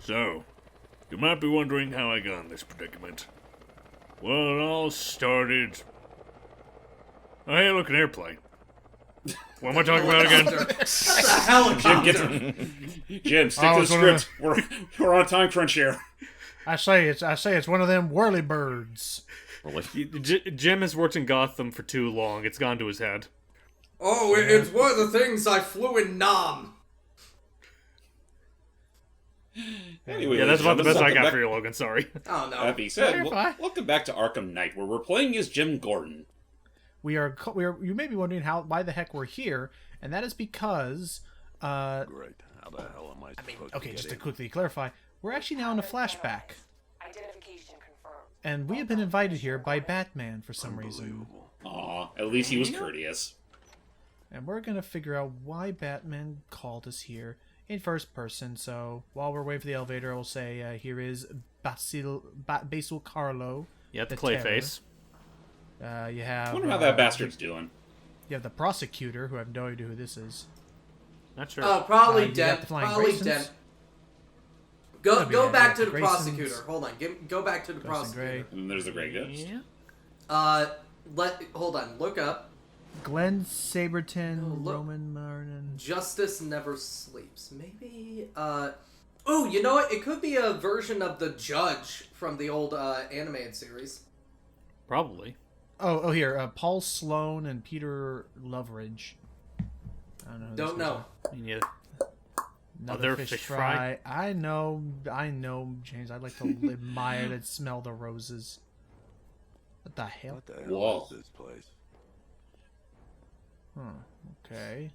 So, you might be wondering how I got in this predicament. Well, it all started... Oh, hey, look, an airplane. What am I talking about again? That's a helicopter. Jim, stick to the script. We're on a time crunch here. I say it's one of them whirly birds. Jim has worked in Gotham for too long. It's gone to his head. Oh, it's one of the things I flew in Nam. Anyway, Yeah, that's about the best I got back... for you, Logan. Sorry. Oh, no. That being said, welcome back to Arkham Knight, where we're playing as Jim Gordon. We are. You may be wondering why the heck we're here, and that is because. Great. How the hell am I supposed Okay, to just get to quickly clarify, we're actually now in a flashback, Identification confirmed. and we have been invited here by Batman for some reason, Unbelievable. Aw, at least he was courteous. and we're gonna figure out why Batman called us here in first person. So while we're waiting for the elevator, I'll say here is Basil Carlo. Yeah, the the Clayface. You have. I wonder how that bastard's doing. You have the prosecutor, who I have no idea who this is. Not sure. Oh, probably You got dead. the Flying Probably Graysons? dead. Could be Go dead, back yeah, to the Graysons. prosecutor. Hold on. Go back to the Grayson prosecutor. Gray. And then there's the Grey Ghost. Yeah. Hold on. Look up. Glenn Saberton, No, look. Roman Martin. Justice never sleeps. Maybe. Oh, you know what? It could be a version of the Judge from the old animated series. Probably. Oh, here, Paul Sloan and Peter Loveridge. I don't know. Who Don't this know. I mean, yeah. Another Other fish, fish fry. I know, James. I'd like to admire and smell the roses. What the hell? What the hell Whoa. is this place? Okay.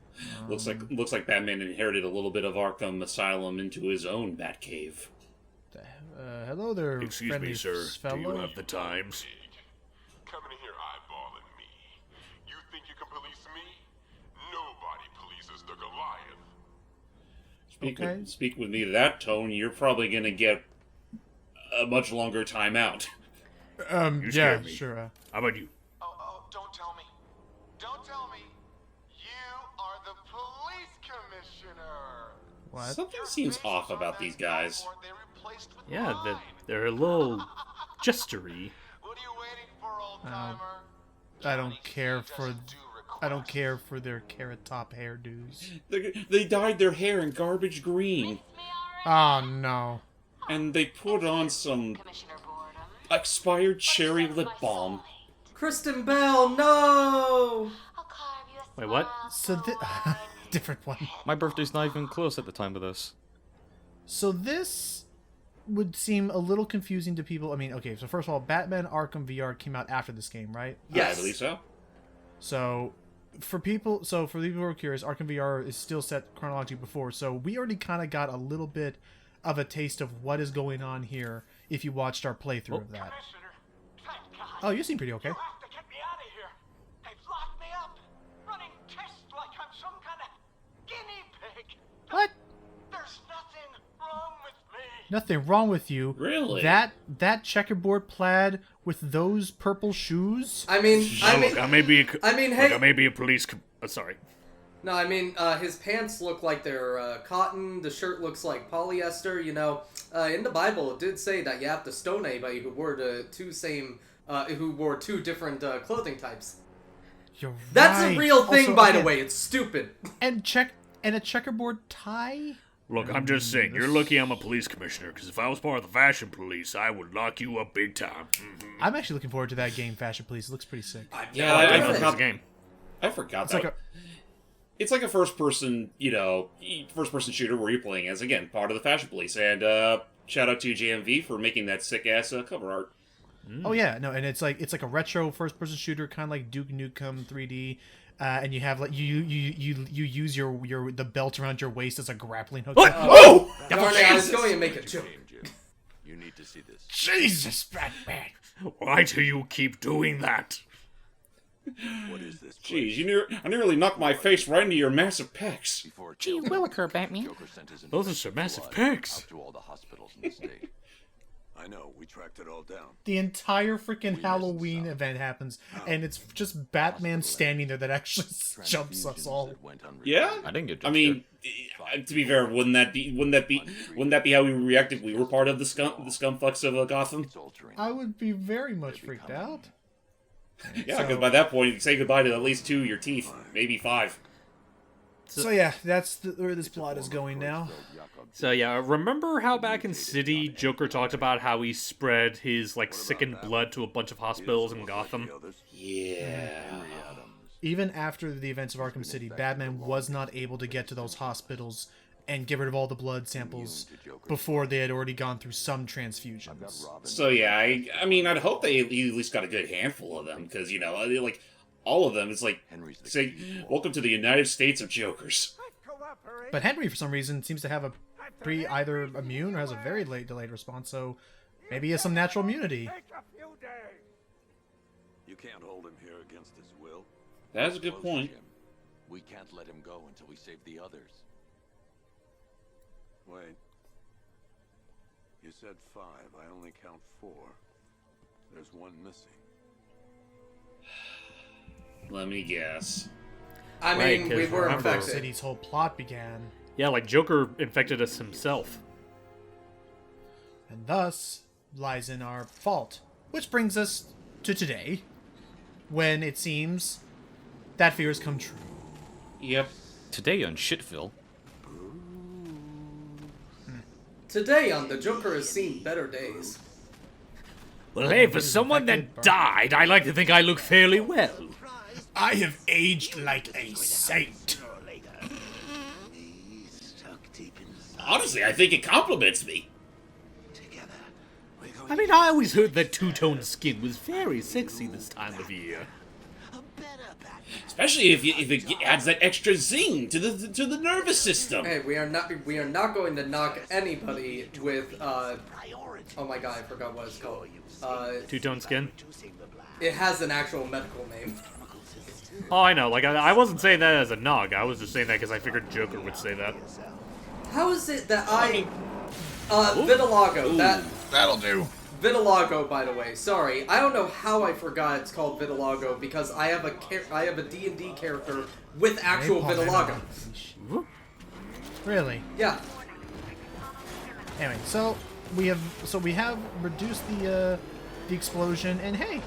Looks like Batman inherited a little bit of Arkham Asylum into his own Batcave. Hello there, Excuse friendly me, sir. fellow. Do you have the Times? Coming in here eyeballing me. You think you can police me? Nobody polices the Goliath. Speak with me to that tone, you're probably gonna get a much longer time out. You Yeah, scared me. sure. How about you? Oh, don't tell me. Don't tell me. You are the police commissioner. What? Something seems off about these guys. Yeah, they're a little jestery. What are you waiting for, old timer? I don't care for their carrot top hairdos. They dyed their hair in garbage green, Oh no. and they put on some expired cherry lip balm. Kristen Bell, no! Wait, what? So different one. My birthday's not even close at the time of this. So this would seem a little confusing to people. I mean, okay, so first of all, Batman Arkham VR came out after this game, right? Yes. I believe so. So for people who are curious, Arkham VR is still set chronologically before, so we already kind of got a little bit of a taste of what is going on here if you watched our playthrough of that. Commissioner, thank God. Oh, you seem pretty okay. You have to get me out of here. They've locked me up, running tests like I'm some kind of guinea pig. What? There's nothing wrong with me. Nothing wrong with you. Really? That checkerboard plaid with those purple shoes? I mean, Look, I may be. hey. I may be a police. Sorry. No, I mean, his pants look like they're cotton. The shirt looks like polyester. You know, in the Bible, it did say that you have to stone anybody who wore who wore two different clothing types. You're That's right. a real thing, Also, by the again, way. It's stupid. And a checkerboard tie? Look, I'm just saying. You're lucky I'm a police commissioner, because if I was part of the fashion police, I would lock you up big time. Mm-hmm. I'm actually looking forward to that game, Fashion Police. It looks pretty sick. Yeah, I I know forgot the game. I forgot It's that. like It's like a first-person shooter where you're playing as, again, part of the Fashion Police. And shout out to JMV for making that sick-ass cover art. Oh yeah, no, and it's like a retro first-person shooter, kind of like Duke Nukem 3D, and you have like you use the belt around your waist as a grappling hook. Oh! Darn it, I was going to make a joke. Jim, you need to see this. Jesus, Batman! Why do you keep doing that? What is this place? Jeez, I nearly knocked my face right into your massive pecs. Before it Gee killed me, williker, Batman. Joker sent his Those are infected some massive blood pecs. out to all the hospitals in the state. I know. We tracked it all down. The entire freaking Halloween event happens, and it's just Batman standing there that actually jumps us all. Yeah, I didn't get. I mean, to be fair, wouldn't that be how we reacted if we were part of the scumfucks of Gotham? I would be very much freaked out. Yeah, because by that point, you say goodbye to at least 2 of your teeth, maybe 5. So yeah, that's where this plot is going now. So yeah, remember how back in City, Joker talked about how he spread his, like, sickened blood to a bunch of hospitals in Gotham? Yeah. Even after the events of Arkham City, Batman was not able to get to those hospitals and get rid of all the blood samples before they had already gone through some transfusions. So yeah, I mean, I'd hope they at least got a good handful of them, because, you know, like, all of them, it's like, say, welcome to the United States of Jokers. But Henry, for some reason, seems to have a either immune or has a very delayed response, so maybe he has some natural immunity. You can't hold him here against his will. That's a good point. We can't let him go until we save the others. Wait. You said 5. I only count 4. There's one missing. Let me guess. I mean, we were remember, infected. City's whole plot began, Yeah, like Joker infected us himself. and thus lies in our fault. Which brings us to today, when it seems that fear has come true. Yep. Today on Shitville. Today on The Joker Has Seen Better Days. Well, hey, for someone that died, I like to think I look fairly well. I have aged like a saint. Honestly, I think it compliments me. I mean, I always heard that two-tone skin was very sexy this time of year. Especially if it adds that extra zing to the nervous system. Hey, we are not going to knock anybody with oh my god, I forgot what it's called. Two-tone skin? It has an actual medical name. Oh, I know. Like, I wasn't saying that as a nog. I was just saying that because I figured Joker would say that. How is it that vitiligo? That'll do. Vitiligo, by the way. Sorry, I don't know how I forgot it's called vitiligo because I have a D&D character with actual vitiligo. Really? Yeah. Anyway, so we have reduced the explosion, and hey,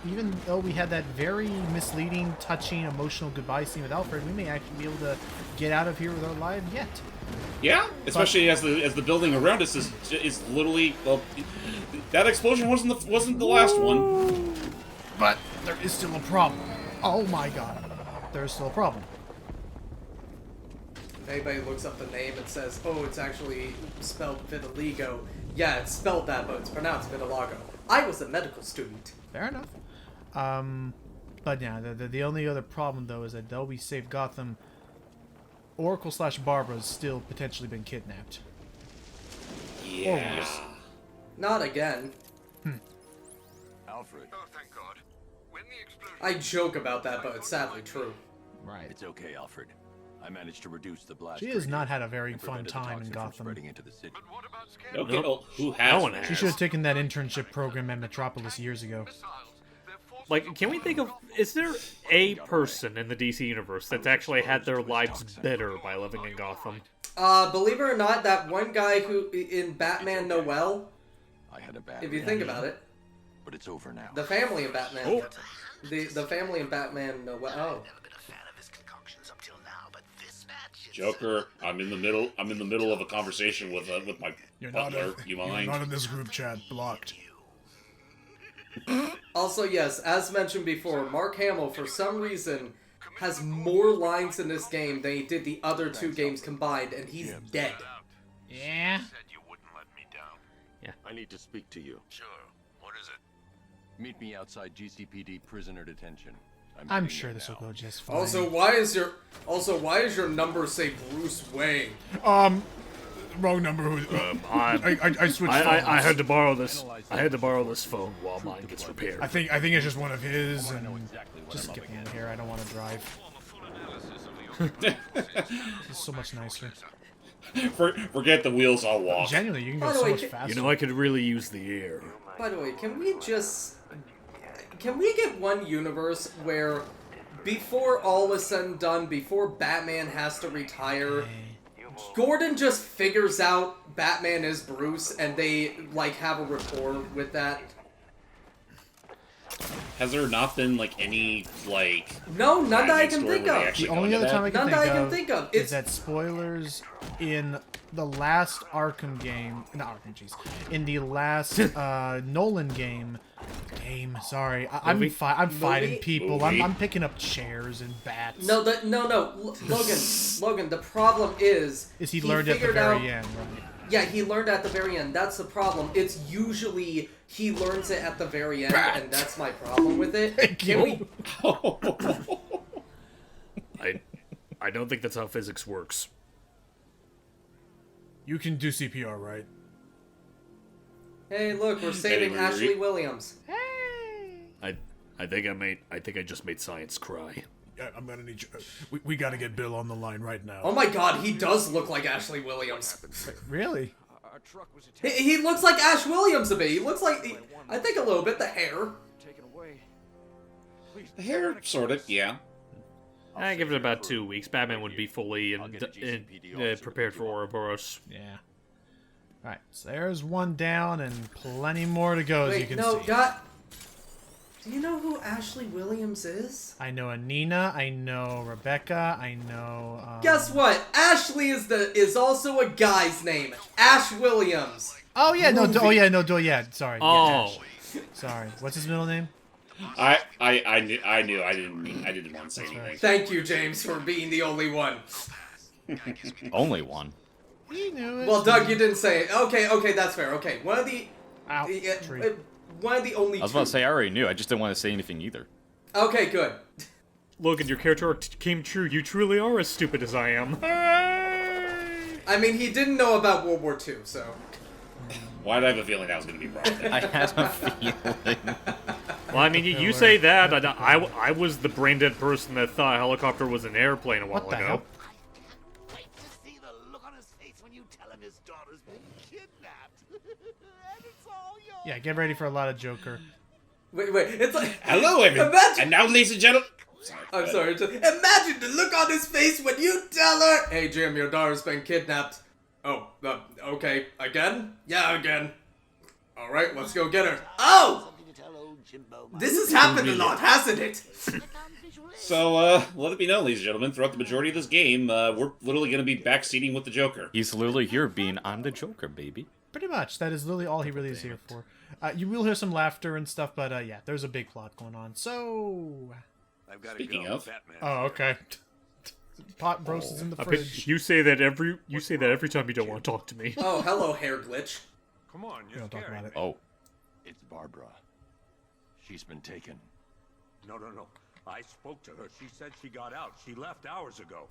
even though we had that very misleading, touching, emotional goodbye scene with Alfred, we may actually be able to get out of here with our lives yet. Yeah, especially as the building around us is literally, well, that explosion wasn't the last one. But there is still a problem. Oh my god, there's still a problem. If anybody looks up the name and says, "Oh, it's actually spelled vitiligo," yeah, it's spelled that, but it's pronounced vitiligo. I was a medical student. Fair enough. But yeah, the only other problem though is that though we saved Gotham, Oracle / Barbara's still potentially been kidnapped. Yeah. Or worse. Not again. Alfred. Oh, thank God. When the explosion... I joke about that, but it's sadly true. Right. It's okay, Alfred. I managed to reduce the blast. She has not had a radius very and fun prevented the time in toxin from Gotham. spreading into the city. But what about scare Okay, well, who has? No one She has. should have taken that internship program at Metropolis years ago. missiles? They're forced Like, can we think of... Is there a person in the DC universe that's actually had their lives better by living in Gotham? Believe it or not, that one guy who in Batman Noel, I had a bad if you think about it, but it's over now. the family in Batman, the family in Batman Noel. Oh, Joker, I'm in the middle of a conversation with my butler. You mind? in this group chat. Blocked. also yes, as mentioned before, Mark Hamill for some reason has more lines in this game than he did the other 2 games combined, and he's dead. Yeah. said you wouldn't let me down. I need to speak to you. Sure. What is it? Meet me outside GCPD prisoner detention. I'm heading sure there this will now. go just fine. Also, why is your number say Bruce Wayne? Wrong number. I switched. I had to borrow this. I had to borrow this phone while mine gets repaired. I think it's just one of his, and Exactly what just I'm skip up me against. here. I don't want to drive. This is so much nicer. Forget the wheels, I'll walk. Genuinely, you can By go the so way, much can- faster. You know, I could really use the air. By the way, can we get one universe where, before all is said and done, before Batman has to retire, Gordon just figures out Batman is Bruce, and they, like, have a rapport with that? Has there not been, like, any, like... No, none that I Batman can story think where they of. actually The go only into other time I that? can, None think, that I can of think of. is It's that spoilers in the last Arkham game, not Arkham, jeez, in the last Nolan game. Sorry, I'm Movie? fighting people. Movie? I'm picking up chairs and bats. no. Logan. The problem is he learned at the figured very out- end, right? Yeah, he learned at the very end. That's the problem. It's usually he learns it at the very end, and that's my problem with it. Can we? I don't think that's how physics works. You can do CPR, right? Hey, look, we're saving Anyway, Ashley Williams. I think I just made science cry. I'm gonna need you. We gotta get Bill on the line right now. Oh my God, he does look like Ashley Williams. Really? He looks like Ash Williams a bit. He looks like I think a little bit the hair. The hair, sort of, yeah. I give it about 2 weeks. Batman would be fully prepared for Ouroboros. Yeah. All right. So there's one down and plenty more to go, as you Wait, can no, see. God. Do you know who Ashley Williams is? I know Anina. I know Rebecca. I know. Guess what? Ashley is also a guy's name. Ash Williams. Oh yeah, no. Oh yeah, no. Yeah, sorry. Oh, Yeah, sorry. What's his middle name? I knew. I didn't want to say anything. Thank you, James, for being the only one. Only one. He knew it. Well, Doug, you didn't say it. Okay, that's fair. Okay, one of the Ow, tree. one of the only. I was about to say I already knew. I just didn't want to say anything either. Okay, good. Logan, your character arc came true. You truly are as stupid as I am. I mean, he didn't know about World War II, so. Why did I have a feeling that was going to be brought up? I had a feeling. Well, I mean, you say that. I was the brain dead person that thought a helicopter was an airplane a while What the ago. hell? Wait to see the look on his face when you tell him his daughter's been kidnapped. And it's all yours. Yeah, get ready for a lot of Joker. Wait, it's like. Hello, everyone. Imagine. And now, ladies and gentlemen... I'm sorry. Imagine the look on his face when you tell her, "Hey, Jim, your daughter's been kidnapped." Oh, okay. Again? Yeah, again. All right, let's go get her. Oh! Something to tell old Jimbo. This has happened a lot, hasn't it? So, let it be known, ladies and gentlemen, throughout the majority of this game, we're literally going to be backseating with the Joker. He's literally here being, I'm the Joker, baby. Pretty much. That is literally all he really is here for. You will hear some laughter and stuff, but yeah, there's a big plot going on. So. I've got Speaking of... Batman. Oh, okay. Pot roast is in the fridge. You say that every time you don't want to talk to me. Oh, hello, hair glitch. Come on, We you're don't talk scaring about it. me. Oh. It's Barbara. She's been taken. No. I spoke to her. She said she got out. She left hours ago.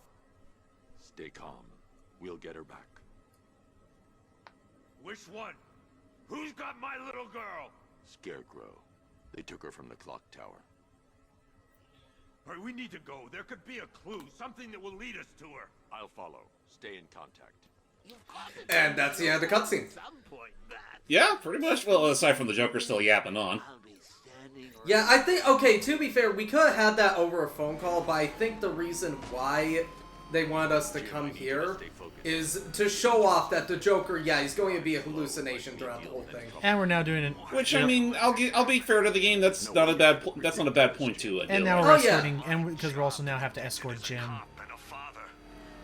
Stay calm. We'll get her back. Which one? Who's got my little girl? Scarecrow. They took her from the clock tower. All right, we need to go. There could be a clue, something that will lead us to her. I'll follow. Stay in contact. And that's the end of the cutscene. Yeah, pretty much. Well, aside from the Joker still yapping on. Yeah, I think, okay, to be fair, we could have had that over a phone call, but I think the reason why they wanted us to come here is to show off that the Joker, yeah, he's going to be a hallucination throughout the whole thing. And we're now doing it. Which, I mean, I'll be fair to the game. That's not a bad point to it. And now we're escorting, and because we also now have to escort Jim.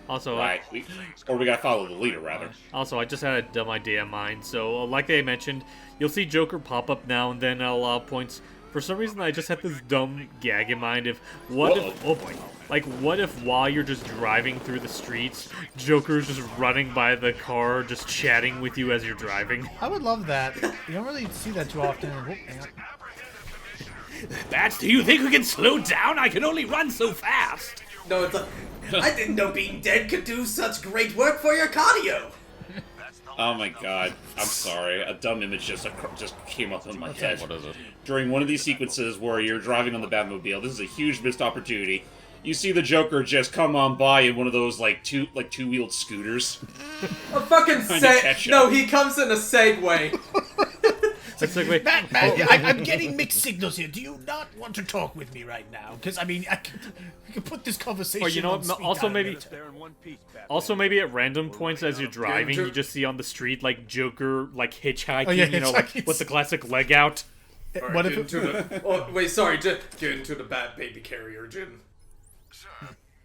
Also, Right, we gotta follow the leader, rather. Also, I just had a dumb idea in mind. So, like they mentioned, you'll see Joker pop up now and then at a lot of points. For some reason, I just had this dumb gag in mind of what if while you're just driving through the streets, Joker's just running by the car, just chatting with you as you're driving. I would love that. You don't really see that too often. Whoop, hang on. Bats, do you think we can slow down? I can only run so fast. No, it's like, I didn't know being dead could do such great work for your cardio. Oh my god, I'm sorry. A dumb image just came up in my head. What is it? During one of these sequences where you're driving on the Batmobile, this is a huge missed opportunity. You see the Joker just come on by in one of those like two-wheeled scooters. A fucking No, he comes in a Segway. Segway. Batman, I'm getting mixed signals here. Do you not want to talk with me right now? Because I mean, I can put this conversation. Or you know on what? speed Also dial. maybe at random points as you're driving, you just see on the street like Joker like hitchhiking, you know, like with the classic leg out. Right, what if wait, sorry, get into the Bat Baby carrier, Jim. Sir,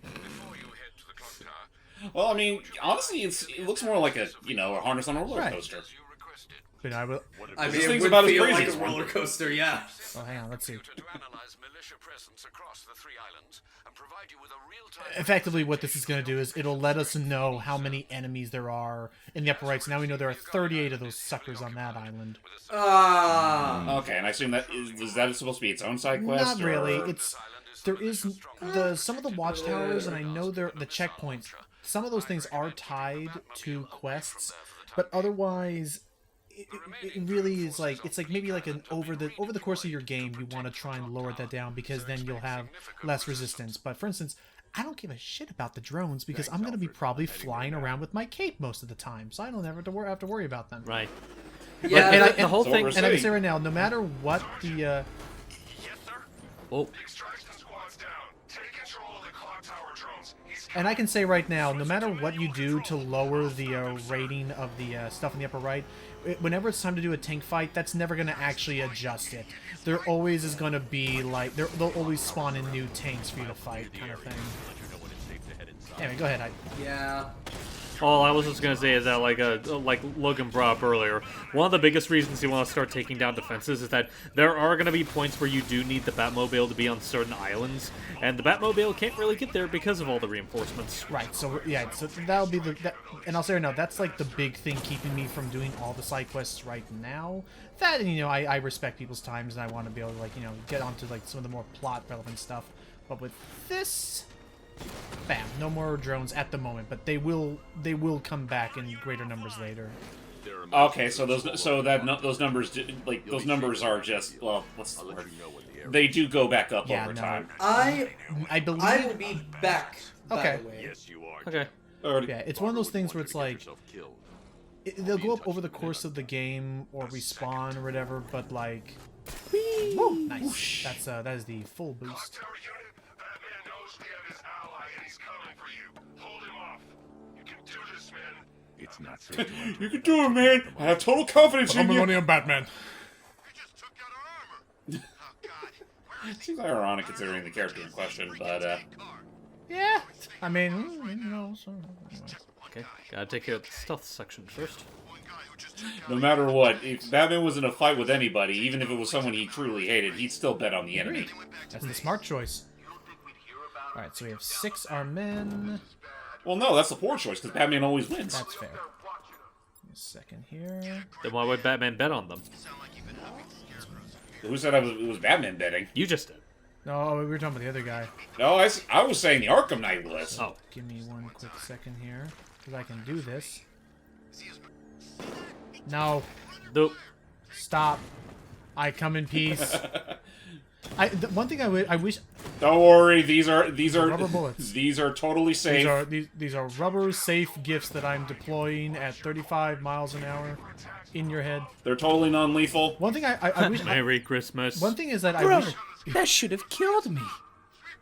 before you head to the clock tower, Well, I mean, honestly, it looks more like a harness on a roller coaster. as you requested, But I will. I mean, This it thing's would about as feel crazy like as a one. roller coaster, yeah. Oh, hang on. Let's see. to analyze militia presence across the 3 islands and provide you with a real-time... Effectively, what this is going to do is it'll let us know how many enemies there are in the upper right. So now we know there are 38 of those suckers on that island. Okay, and I assume that is that supposed to be its own side quest? Not really. or- There is some of the watchtowers, and I know the checkpoints. Some of those things are tied to quests, but otherwise, it really is like it's like maybe like an over the course of your game, you want to try and lower that down because then you'll have less resistance. But for instance, I don't give a shit about the drones because I'm going to be probably flying around with my cape most of the time, so I don't ever have to worry about them. Right. Yeah, and the whole thing. And I can say right now, no matter what the Oh. Extraction squad's down. Take control of the clock tower drones. He's And I can say right now, no matter what you do to lower the rating of the stuff in the upper right, whenever it's time to do a tank fight, that's never going to actually adjust it. There always is going to be, like, they'll always spawn in new tanks for you to fight, kind of thing. Anyway, go ahead. Yeah. All I was just gonna say is that, like Logan brought up earlier, one of the biggest reasons you want to start taking down defenses is that there are gonna be points where you do need the Batmobile to be on certain islands, and the Batmobile can't really get there because of all the reinforcements. Right, so, yeah, so that'll be and I'll say right now, that's, like, the big thing keeping me from doing all the side quests right now. That, and, you know, I respect people's times, and I want to be able to, like, you know, get onto, like, some of the more plot-relevant stuff. But with this... Bam, no more drones at the moment, but they will come back in greater numbers later. Okay, so those numbers those numbers are just what's the word? They do go back up over time. I believe I will be back. Okay. By the way. Yes, you are. Okay. Yeah, it's one of those things where it's like they'll go up over the course of the game or respawn or whatever, but like, woo, nice. Whoosh. That is the full boost. Tower unit, Batman knows we have his ally and he's coming for you. Hold him off. You can do this, man. It's not safe to enter. You can do it, man. I have total confidence in you. on Batman. We just took out our armor. Oh God. Where is Seems ironic considering the character in question, but Yeah, I mean, you know. So, anyway. Okay. Gotta take care of the stealth section first. no matter what, if Batman was in a fight with anybody, even if it was someone he truly hated, he'd still bet on the enemy. That's the smart choice. All right, so we have 6 armed men. Well, no, that's the poor choice because Batman always wins. That's fair. A second here. Then why would Batman bet on them? Who said it was Batman betting? You just did. No, we were talking about the other guy. No, I was saying the Arkham Knight list. Oh. Give me one quick second here, because I can do this. No, Nope. stop. I come in peace. One thing I wish Don't worry, these are rubber bullets. these are totally safe. These are rubber safe gifts that I'm deploying at 35 miles an hour in your head. They're totally non-lethal. One thing I wish. Merry Christmas. One thing is that I wish. That should have killed me.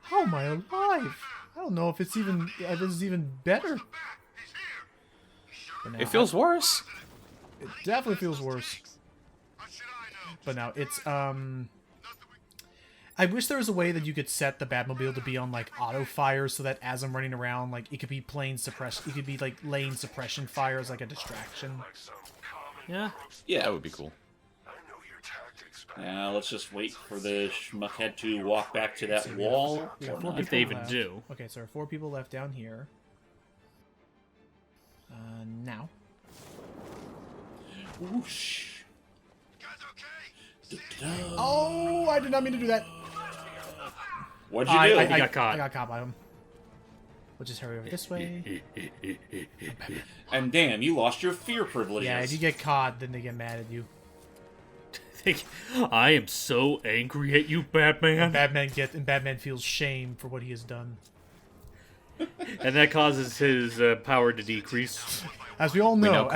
How am I alive? I don't know if it's even. If this is even better. But now, It feels worse. It definitely feels worse. But now it's I wish there was a way that you could set the Batmobile to be on like auto fire, so that as I'm running around, like it could be playing suppress. It could be like laying suppression fire as like a distraction. Yeah. Yeah, that would be cool. Now let's just wait for the schmuckhead to walk back to that wall. Or not. If they even left. do. Okay, so there are 4 people left down here. Now. Whoosh. Oh, I did not mean to do that. What'd you do? He got caught. I got caught by him. We'll just hurry over this way. And damn, you lost your fear privileges. Yeah, if you get caught, then they get mad at you. I am so angry at you, Batman. And Batman feels shame for what he has done. And that causes his power to decrease. As we all know,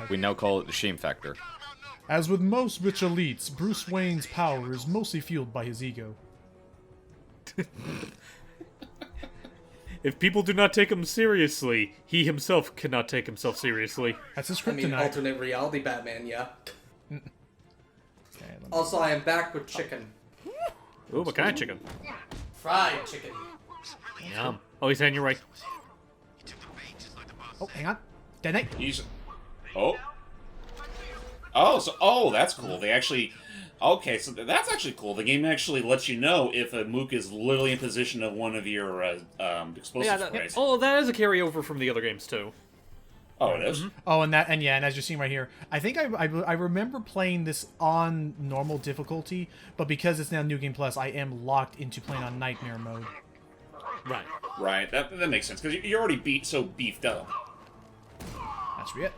we now call it the shame factor. As with most rich elites, Bruce Wayne's power is mostly fueled by his ego. If people do not take him seriously, he himself cannot take himself seriously. That's his I mean, kryptonite. alternate reality Batman, yeah. Okay, Also, I am back with chicken. Ooh, what kind of chicken? Fried chicken. Yum. Oh, he's on your right. Oh, hang on. Detonate. He's... Oh, that's cool. They actually... Okay, so that's actually cool. The game actually lets you know if a mook is literally in position of one of your explosive sprays. Oh, that is a carryover from the other games, too. Oh, it is? Mm-hmm. Oh, and as you're seeing right here, I think I remember playing this on normal difficulty, but because it's now New Game Plus, I am locked into playing on Nightmare mode. Right. Right, that makes sense, because you're already beefed up. That's it.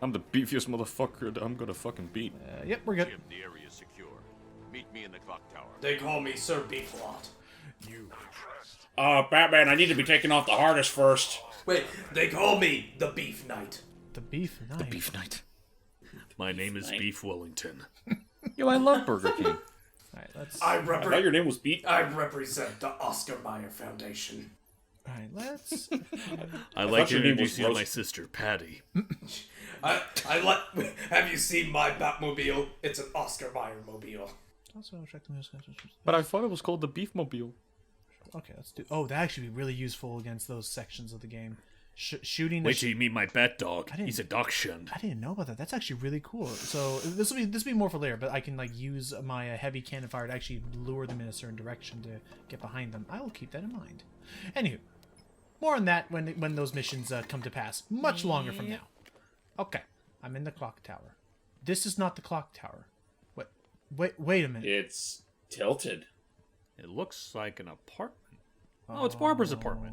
I'm the beefiest motherfucker that I'm gonna fucking beat. Yep, we're good. Jim, the area is secure. Meet me in the clock tower. They call me Sir Beeflot. Batman, I need to be taken off the hardest first. Wait, they call me the Beef Knight. The Beef Knight. The Beef Knight. My name is Beef Wellington. Yo, I love Burger King. Alright, let's... I thought your name was Beef. I represent the Oscar Mayer Foundation. Alright, let's... I like to your name was introduce you to my Roast. sister, Patty. Have you seen my Batmobile? It's an Oscar Mayer mobile. Also, check the news. But I thought it was called the Beefmobile. Okay, let's do... Oh, that actually be really useful against those sections of the game. Shooting... Wait till you meet my bat dog. didn't- He's a dachshund. I didn't know about that. That's actually really cool. So this will be more for later, but I can like use my heavy cannon fire to actually lure them in a certain direction to get behind them. I will keep that in mind. Anywho, more on that when those missions come to pass. Much longer from now. Okay, I'm in the clock tower. This is not the clock tower. Wait a minute. It's tilted. It looks like an apartment. Oh, it's Barbara's apartment.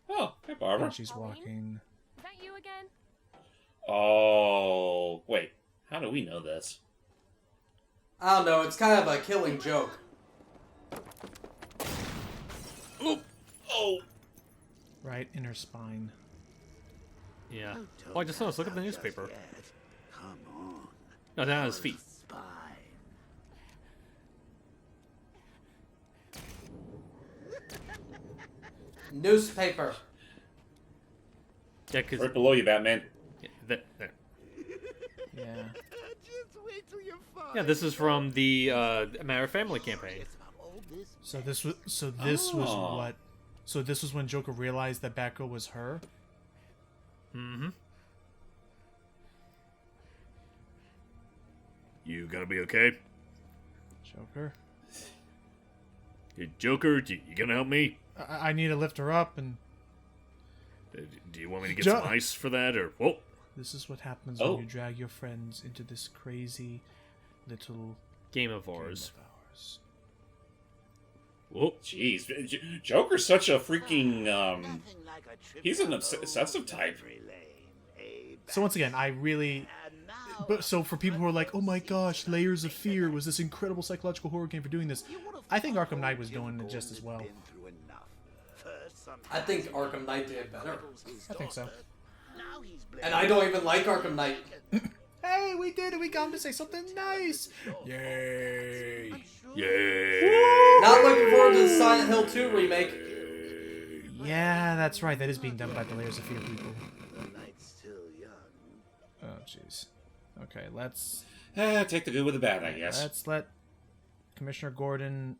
Oh, hey, Barbara. And she's walking. Is that you again? Oh, wait. How do we know this? I don't know, it's kind of a killing joke. Oh. Right in her spine. Yeah. Oh, I just noticed. Look at the newspaper. Come on. No, down on his feet. Spine. Newspaper. Yeah, because Right below you, Batman. there. Yeah. Just wait till you find Yeah, this is from the Matter Family campaign. So this was when Joker realized that Batgirl was her. Mm-hmm. You gonna be okay? Joker. Hey, Joker, you gonna help me? I need to lift her up, and Do you want me to get Jo- some ice for that, or... Whoa! this is what happens Oh. when you drag your friends into this crazy little Game of game ours. of ours. Whoa! Jeez. Joker's such a freaking, he's an obsessive type. So once again, I really... But so for people who are like, oh my gosh, Layers of Fear was this incredible psychological horror game for doing this, I think Arkham Knight was doing it just as well. I think Arkham Knight did better. I think so. And I don't even like Arkham Knight. Hey, we did it! We got him to say something nice! Yay! Yay! Not looking forward to the Silent Hill 2 remake. Yeah, that's right. That is being done by the Layers of Fear people. Oh, jeez. Okay, let's Take the good with the bad, I guess. let Commissioner Gordon...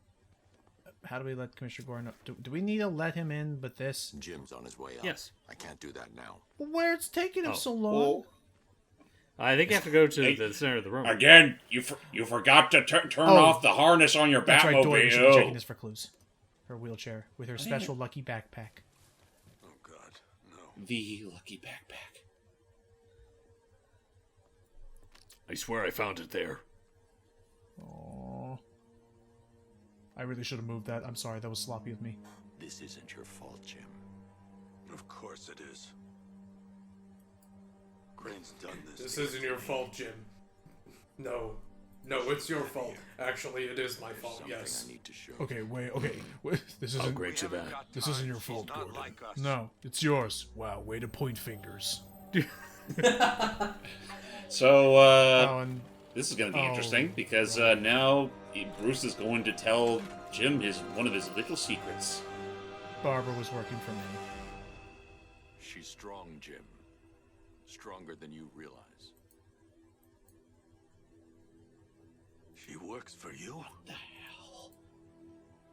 How do we let Commissioner Gordon up? Do we need to let him in, but this... Jim's on his way up. Yes. I can't do that now. Where it's taking him Oh. so long? I think you have to go to Hey, the center of the room. Again, you forgot to turn Oh. off the harness on your That's right, Dory. We should be checking Batmobile. this for clues. Her wheelchair with her special lucky backpack. Oh, God. No. The lucky backpack. I swear I found it there. Aww. I really should have moved that. I'm sorry, that was sloppy of me. This isn't your fault, Jim. Of course it is. Crane's done this. This isn't your fault, Jim. No. No, it's your fault. Actually, it is my fault, yes. Okay, wait. This isn't. I'll grant you that. This isn't your fault, Gordon. No, it's yours. Wow, way to point fingers. So, and this is going to be interesting, because now Bruce is going to tell Jim one of his little secrets. Barbara was working for me. She's strong, Jim. Stronger than you realize. She works for you? What the hell?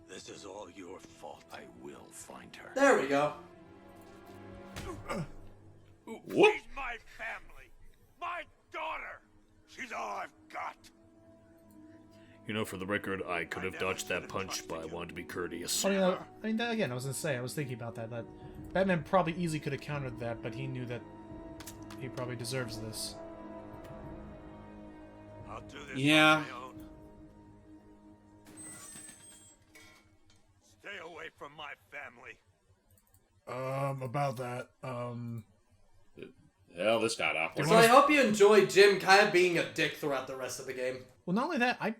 This is all your fault. I will find her. There we go. What? She's my family. My daughter. She's all I've got. You know, for the record, I could have dodged that punch, but I wanted to be courteous. I mean, again, I was thinking about that. That Batman probably easily could have countered that, but he knew that he probably deserves this. I'll do this Yeah. on my own. Stay away from my family. About that, Hell, this got awkward. So I hope you enjoyed Jim kind of being a dick throughout the rest of the game. Well, not only that, I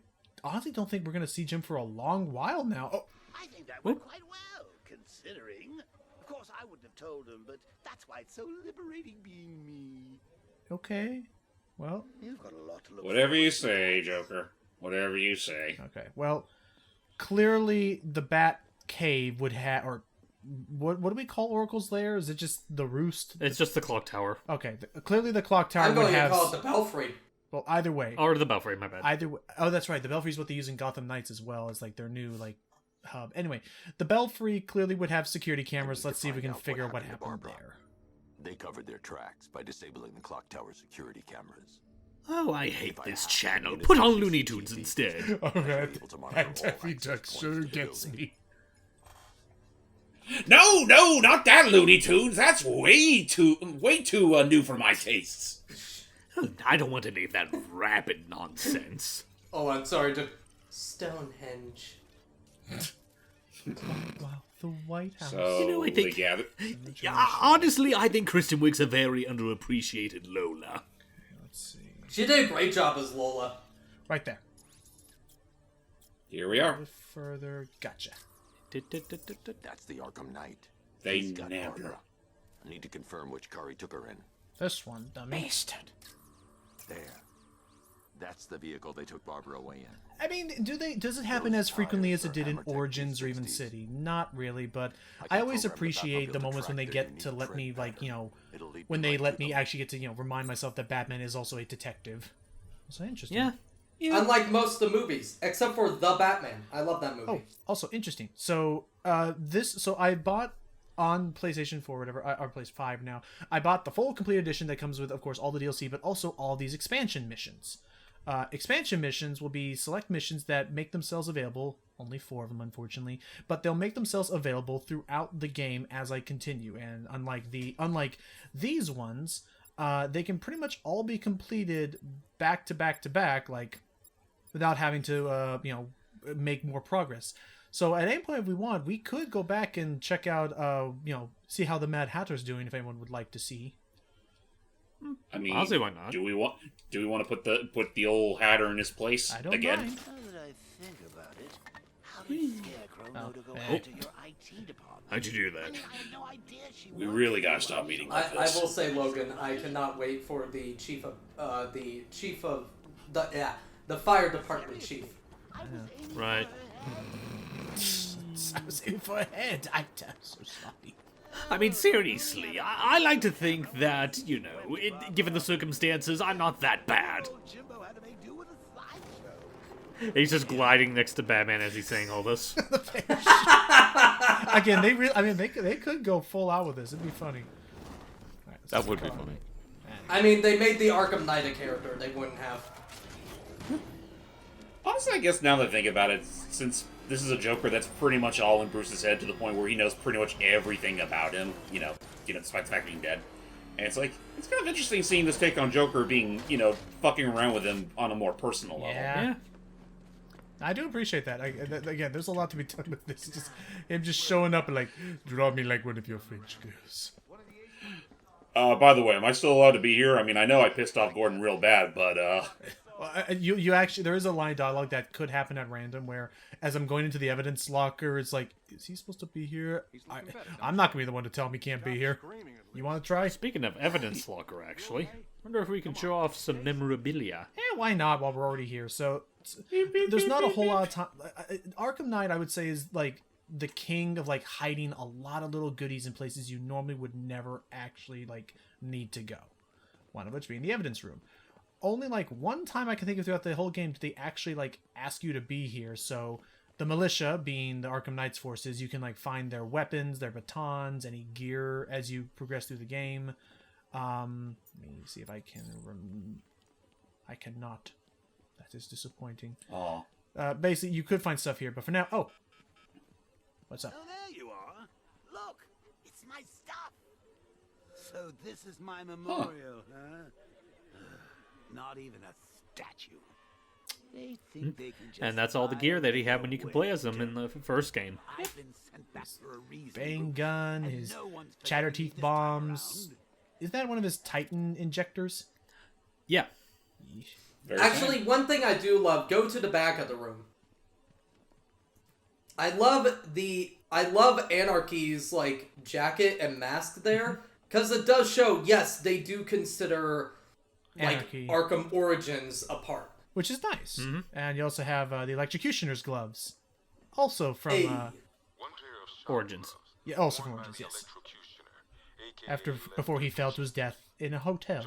honestly don't think we're going to see Jim for a long while now. Oh, I think that went quite well, considering. Of course, I wouldn't have told him, but that's why it's so liberating being me. okay. Well, You've got a lot to look Whatever forward you to. say, Joker. Whatever you say. okay. Well, clearly the Bat Cave would have, or what do we call Oracle's lair? Is it just the roost? It's just the clock tower. Okay. Clearly the clock tower I'm would going to have. call it the Belfry. Well, either way. Or the Belfry, my bad. Either way. Oh, that's right. The Belfry is what they use in Gotham Knights as well as like their new hub. Anyway, the Belfry clearly would have security cameras. Let's see if we can figure out what happened there. They covered their tracks by disabling the clock tower security cameras. Oh, I hate this channel. Put on Looney Tunes instead. Alright. That Daffy Duck sure gets me. No, not that Looney Tunes. That's way too new for my tastes. I don't want any of that rapid nonsense. Oh, I'm sorry, Stonehenge. Wow, the White House. So, You know, I think- they gather. Honestly, I think Kristen Wiig's a very underappreciated Lola. Let's see. She did a great job as Lola. Right there. Here we are. A bit further. Gotcha. That's the Arkham Knight. They He's got nabbed her. Barbara. I need to confirm which car he took her in. This one, dummy. Bastard. There. That's the vehicle they took Barbara away in. I mean, does it happen as frequently as it did in Origins or even City? Not really, but I always appreciate the moments when they get to let me, when they let me actually get to, remind myself that Batman is also a detective. So interesting. Yeah. Unlike most of the movies, except for The Batman. I love that movie. Oh, also interesting. So, so I bought on PlayStation 4, whatever, or PlayStation 5 now, I bought the full complete edition that comes with, of course, all the DLC, but also all these expansion missions. Expansion missions will be select missions that make themselves available, only 4 of them, unfortunately, but they'll make themselves available throughout the game as I continue, and unlike these ones, they can pretty much all be completed back to back to back, without having to, make more progress. So at any point if we want, we could go back and check out, see how the Mad Hatter's doing if anyone would like to see. I mean, Honestly, why not? Do we want to put the old Hatter in his place I don't again? mind. Now that I think about it, how did Scarecrow know to go after your IT department? How'd you do I that? mean, I had no idea she We worked really for gotta you. stop meeting I like this. will say, Logan, I cannot wait for the fire department chief. I was aiming Right. for her head. I was aiming for a head. I'm so sorry. I mean, seriously, I like to think that, given the circumstances, I'm not that bad. Old Jimbo had to make do with a sideshow. He's just gliding next to Batman as he's saying all this. Again, they could go full out with this. It'd be funny. All right, That would be funny. I mean, they made the Arkham Knight a character. They wouldn't have. Honestly, I guess now that I think about it, since this is a Joker that's pretty much all in Bruce's head to the point where he knows pretty much everything about him, despite the fact being dead. And it's kind of interesting seeing this take on Joker being, fucking around with him on a more personal level. Yeah. I do appreciate that. Again, there's a lot to be done with this. Just him just showing up and draw me like one of your French girls. By the way, am I still allowed to be here? I mean, I know I pissed off Gordon real bad, but, You actually, there is a line of dialogue that could happen at random where, as I'm going into the evidence locker, it's like, is he supposed to be here? I'm not gonna be the one to tell him he can't be here. You want to try? Speaking of evidence locker, actually, wonder if we can show off some memorabilia. Why not? While we're already here, so there's not a whole lot of time. Arkham Knight, I would say, is like the king of like hiding a lot of little goodies in places you normally would never actually like need to go. One of which being the evidence room. Only like one time I can think of throughout the whole game did they actually like ask you to be here. So the militia, being the Arkham Knight's forces, you can like find their weapons, their batons, any gear as you progress through the game. Let me see if I can. I cannot. That is disappointing. Oh. Basically, you could find stuff here, but for now, what's up? Oh, there you are. Look, it's my stuff. So this is my memorial, huh? Not even a statue. They think they can just And that's all the gear that he had when you could play as him in the first game. I've been sent back for a reason. Bang gun, And his no one's chatter forgetting me teeth this time bombs. around. Is that one of his Titan injectors? Yeah. Very Actually, one thing I do love, go to the back of the room. I love Anarchy's like jacket and mask there, because it does show, yes, they do consider like Anarchy. Arkham Origins a part. Which is nice. And you also have the Electrocutioner's gloves. Also from... Hey. Origins. Yeah, also from Origins, yes. Before he fell to his death in a hotel.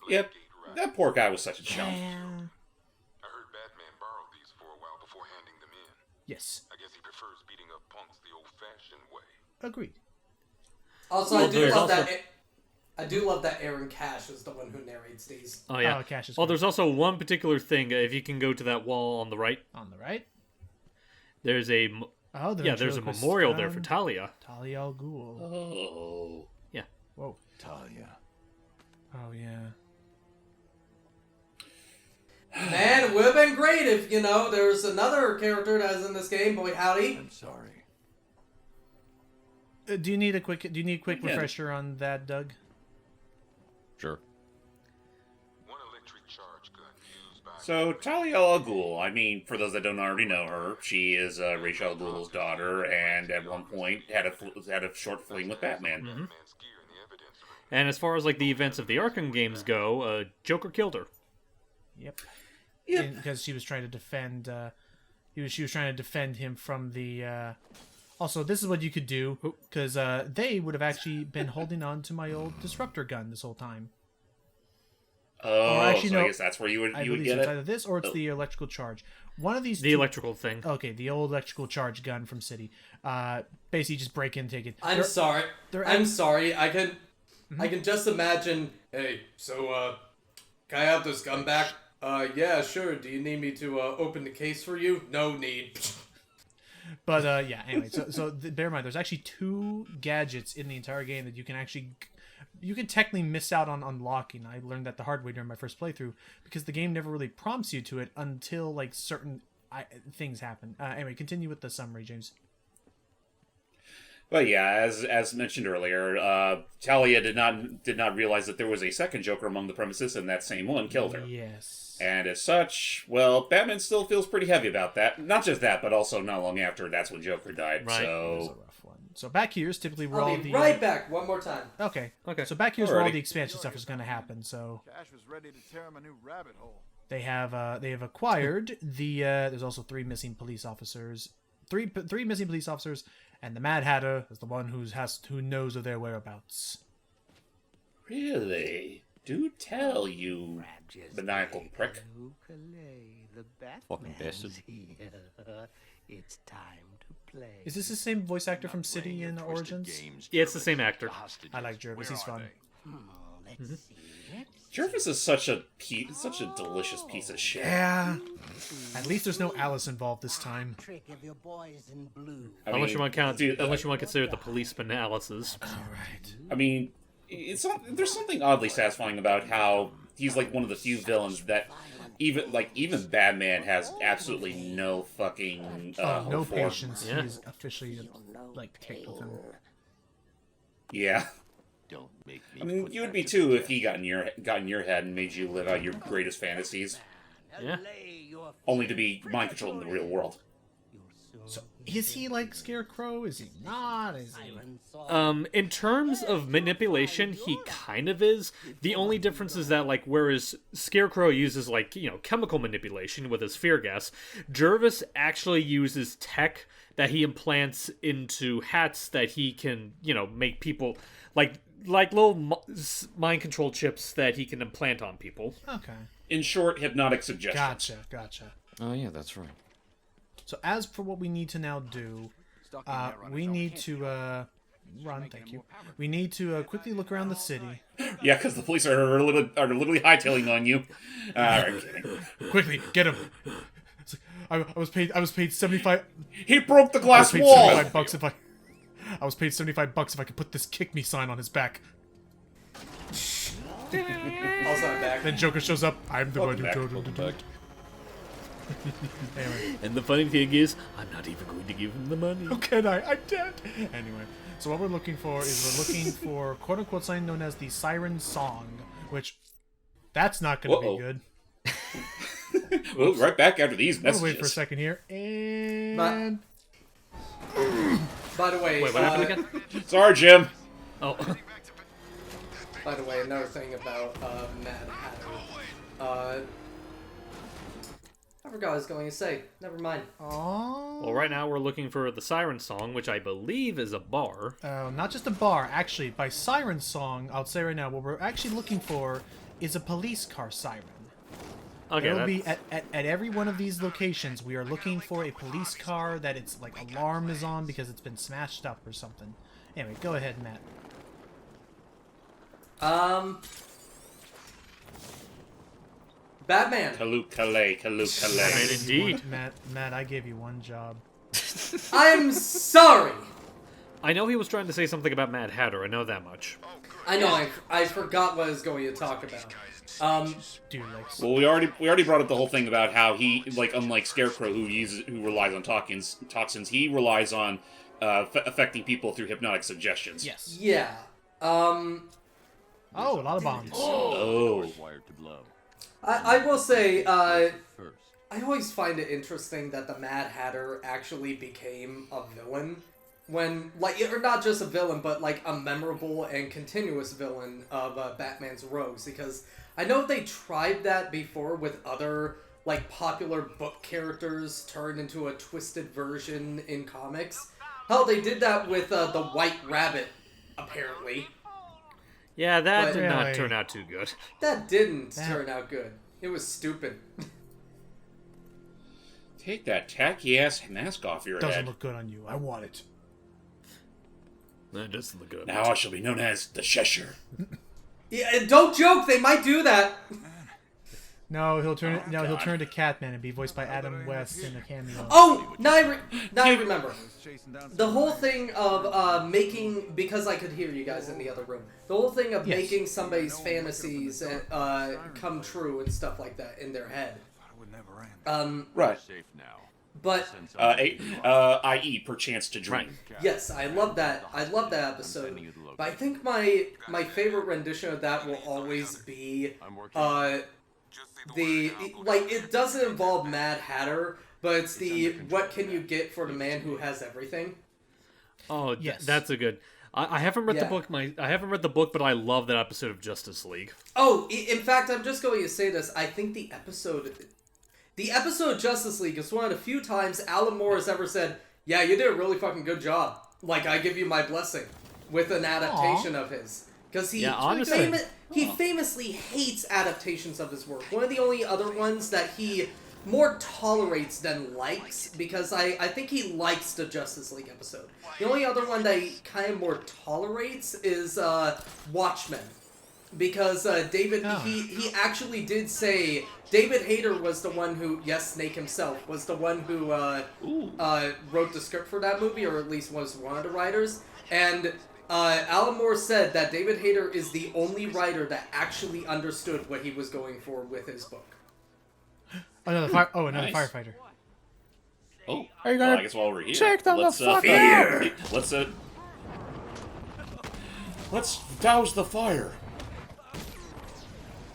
Yep. That poor guy was such a chump. I heard Batman borrowed these for a while before handing them in. Yes. I guess he prefers beating up punks the old-fashioned way. Agreed. Also, Well, I do there's love also- that. I do love that Aaron Cash is the one who narrates these. Oh, yeah. Cash is Well, cool. there's also one particular thing. If you can go to that wall on the right, On the right. there's a... Oh, the Yeah, there's a ventriloquist, memorial there for Talia. Talia al Ghul. Oh. Yeah. Whoa. Talia. Oh, yeah. Man, it would have been great if, there was another character that's in this game. Boy, howdy. I'm sorry. Do you need a quick Yeah. refresher on that, Doug? Sure. One electric charge gun used by... So, Talia al Ghul, I mean, for those that don't already know her, she is Ra's al Ghul's daughter, and at one point had a short fling with Batman. Batman's gear in the evidence room. And as far as like the events of the Arkham games go, Joker killed her. Yep. Because she was trying to defend. She was trying to defend him from the. Also, this is what you could do, because they would have actually been holding on to my old disruptor gun this whole time. Oh, actually, so no, I guess that's where you would I get believe so. It's it? either this or it's the electrical charge. One of these. The two- electrical thing. Okay, the old electrical charge gun from City. Basically, just break in, take it. I'm sorry. they're I'm act- sorry. I can just imagine. Hey, so can I have this gun back? Yeah, sure. Do you need me to open the case for you? No need. But yeah, anyway, so bear in mind, there's actually 2 gadgets in the entire game that you can technically miss out on unlocking. I learned that the hard way during my first playthrough, because the game never really prompts you to it until like certain things happen. Anyway, continue with the summary, James. But yeah, as mentioned earlier, Talia did not realize that there was a second Joker among the premises, and that same one killed her. Yes. And as such, well, Batman still feels pretty heavy about that. Not just that, but also not long after, that's when Joker died. Right. It was a So rough one. So back here is typically where all I'll the be right back. One more time. Okay. Okay. So back here's where all Alrighty. the expansion stuff is going to happen. So Cash was ready to tear him a new rabbit hole. they have acquired the. There's also 3 missing police officers. Three missing police officers, and the Mad Hatter is the one who knows of their whereabouts. really, do tell, you maniacal prick. Fucking bastard. It's time to play. Is this the same voice actor from City in Origins? Yeah, it's the same actor. I like Jervis. He's fun. Let's see. Jervis is such a delicious piece of shit. Yeah. At least there's no Alice involved this time. Trick of your boys in blue. Unless you want to consider the policeman analysis. All right. I mean, there's something oddly satisfying about how he's like one of the few villains that even Batman has absolutely no fucking No hope for. patience. Yeah. He's officially like ticked with him. Yeah. Don't make me. I mean, you would be too if he got in your head and made you live out your greatest fantasies, Yeah. only to be mind controlled in the real world. So is he like Scarecrow? Is he not? Is he? In terms of manipulation, he kind of is. The only difference is that, like, whereas Scarecrow uses, like, you know, chemical manipulation with his fear gas, Jervis actually uses tech that he implants into hats that he can, you know, make people, like little mind control chips that he can implant on people. Okay. In short, hypnotic suggestions. Gotcha. Oh yeah, that's right. So as for what we need to now do, we need to run. Thank you. We need to quickly look around the city. Yeah, because the police are literally hightailing on you. I'm kidding. Quickly, get him. I was paid 75. He broke the glass I was paid wall. $75 if I was paid $75 if I could put this "kick me" sign on his back. Also, I'm back. Then Joker shows up. I'm the one who told him to do it. Anyway. And the funny thing is, I'm not even going to give him the money. How can I? I'm dead. Anyway, so what we're looking for is we're looking for quote-unquote something known as the Siren Song, which that's not going to be good. We'll be right back after these We'll messages. wait for a second here. And By the way, Wait, what happened again? Sorry, Jim. Oh. By the way, another thing about Mad Hatter. I forgot what I was going to say. Never mind. oh, Well, right now we're looking for the Siren Song, which I believe is a bar. not just a bar. Actually, by Siren Song, I'll say right now, what we're actually looking for is a police car siren. Okay, It'll that's... be at every one of these locations. We are looking for a police car that its like alarm is on because it's been smashed up or something. Anyway, go ahead, Matt. Batman. Batman indeed. Matt, I gave you one job. I'm sorry. I know he was trying to say something about Mad Hatter. I know that much. I know. I forgot what I was going to talk about. Dude, like, Well, we already brought up the whole thing about how he, like, unlike Scarecrow, who relies on toxins, he relies on affecting people through hypnotic suggestions. yes. Yeah. Oh, a lot of bombs. Oh. Wired to blow. I will say, First. I always find it interesting that the Mad Hatter actually became a villain. When, like, or not just a villain, but, like, a memorable and continuous villain of Batman's rogues. Because I know they tried that before with other, like, popular book characters turned into a twisted version in comics. Hell, they did that with the White Rabbit, apparently. Yeah, that But- did not Really? turn out too good. That didn't turn out good. It was stupid. Take that tacky-ass mask off your Doesn't head. look good on you. I want it. That doesn't look good. Now I shall be known as the Cheshire. Yeah, and don't joke, they might do that. No, he'll turn it. No, he'll turn to Catman and be voiced by Adam West in a cameo. Oh, now I remember. The whole thing of making, because I could hear you guys in the other room, the whole thing of Yes. making somebody's fantasies come true and stuff like that in their head. Right. Safe now. But I.e., perchance to dream. yes, I love that. I love that episode. But I think my favorite rendition of that will always be it doesn't involve Mad Hatter, but it's the what can you get for the man who has everything. Oh, Yes. that's a good. I haven't read the Yeah. book. I haven't read the book, but I love that episode of Justice League. Oh, in fact, I'm just going to say this. I think the episode of Justice League is one of the few times Alan Moore has ever said, "Yeah, you did a really fucking good job. Like, I give you my blessing," with an adaptation of his. Because he honestly. he famously hates adaptations of his work. One of the only other ones that he more tolerates than likes, because I think he likes the Justice League episode. The only other one that he kind of more tolerates is Watchmen. Because David, he actually did say David Hayter was the one who, yes, Snake himself, was the one who wrote the script for that movie, or at least was one of the writers. And Alan Moore said that David Hayter is the only writer that actually understood what he was going for with his book. Another Nice. firefighter. Oh, Are you gonna I guess while we're here, check them the let's fuck let's Let's douse the fire.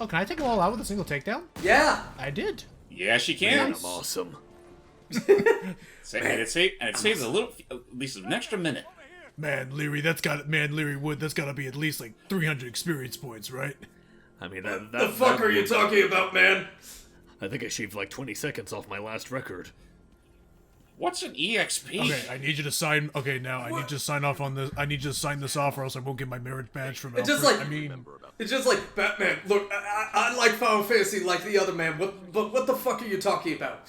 Oh, can I take them all out with a single takedown? Yeah. I did. Yeah, she can. I'm awesome. And it saves a little, at least an extra minute. Man, Leary Wood, that's gotta be at least like 300 experience points, right? I mean, The fuck are you talking about, man? I think I shaved like 20 seconds off my last record. What's an EXP? Okay, I need you to sign. Okay, now I need you to sign off on this. I need you to sign this off, or else I won't get my merit badge from It's Alfred. just like I mean, it's just like Batman. Look, I like Final Fantasy like the other man. But what the fuck are you talking about?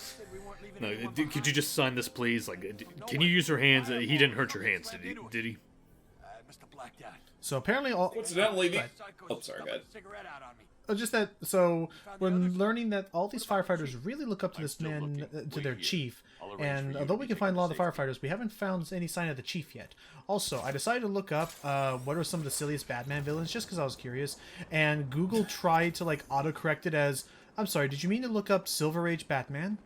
No, could you just sign this, please? Like, can you use your hands? He didn't hurt your hands, did he? Did he? so apparently all. Coincidentally, oh, sorry, go ahead. Just that. So we're learning that all these firefighters really look up to this man, to their chief. And although we can find a lot of the firefighters, we haven't found any sign of the chief yet. Also, I decided to look up what are some of the silliest Batman villains, just because I was curious. And Google tried to like autocorrect it as, I'm sorry, did you mean to look up Silver Age Batman?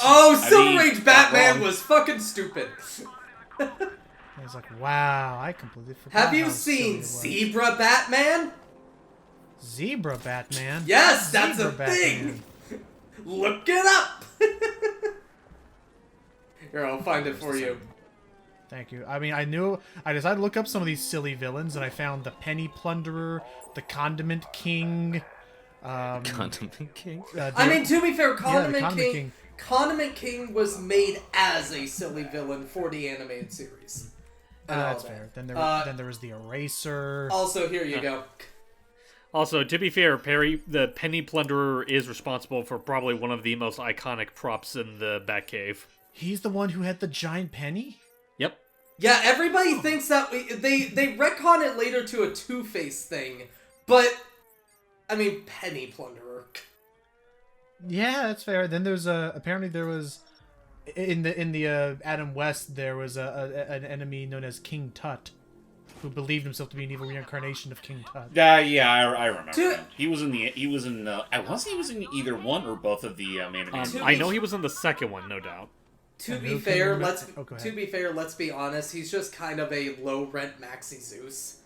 Oh, Silver Age Batman was fucking stupid. I was like, wow, I completely forgot. Have you seen Zebra Batman? Zebra Batman? Yes, that's Zebra a Batman. thing. Look it up. Here, I'll find it for you. Thank you. I mean, I decided to look up some of these silly villains, and I found the Penny Plunderer, the Condiment King. Condiment King? I mean, to be fair, Condiment Condiment King was made as a silly villain for the animated series. That's fair. Then there was the Eraser. Also, here you go. Also, to be fair, the Penny Plunderer is responsible for probably one of the most iconic props in the Batcave. He's the one who had the giant penny? Yep. Yeah, everybody thinks that they retcon it later to a Two-Face thing, but I mean, Penny Plunderer. Yeah, that's fair. Then there's apparently there was in the Adam West there was an enemy known as King Tut, who believed himself to be an evil reincarnation of King Tut. Yeah, I remember him. He was in I want to say he was in either one or both of the animated. I know he was in the second one, no doubt. To be fair, let's be honest. He's just kind of a low rent Maxi Zeus.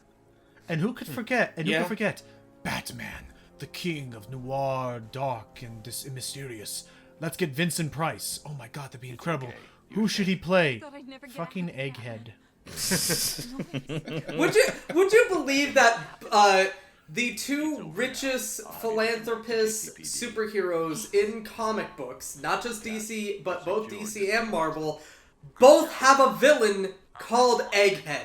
And who could forget? Who could forget? Batman, the king of noir, dark, and mysterious. Let's get Vincent Price. Oh my god, that'd be incredible. Who should he play? Fucking Egghead. Would you believe that the two richest philanthropist superheroes in comic books, not just DC, but both DC and Marvel, both have a villain called Egghead?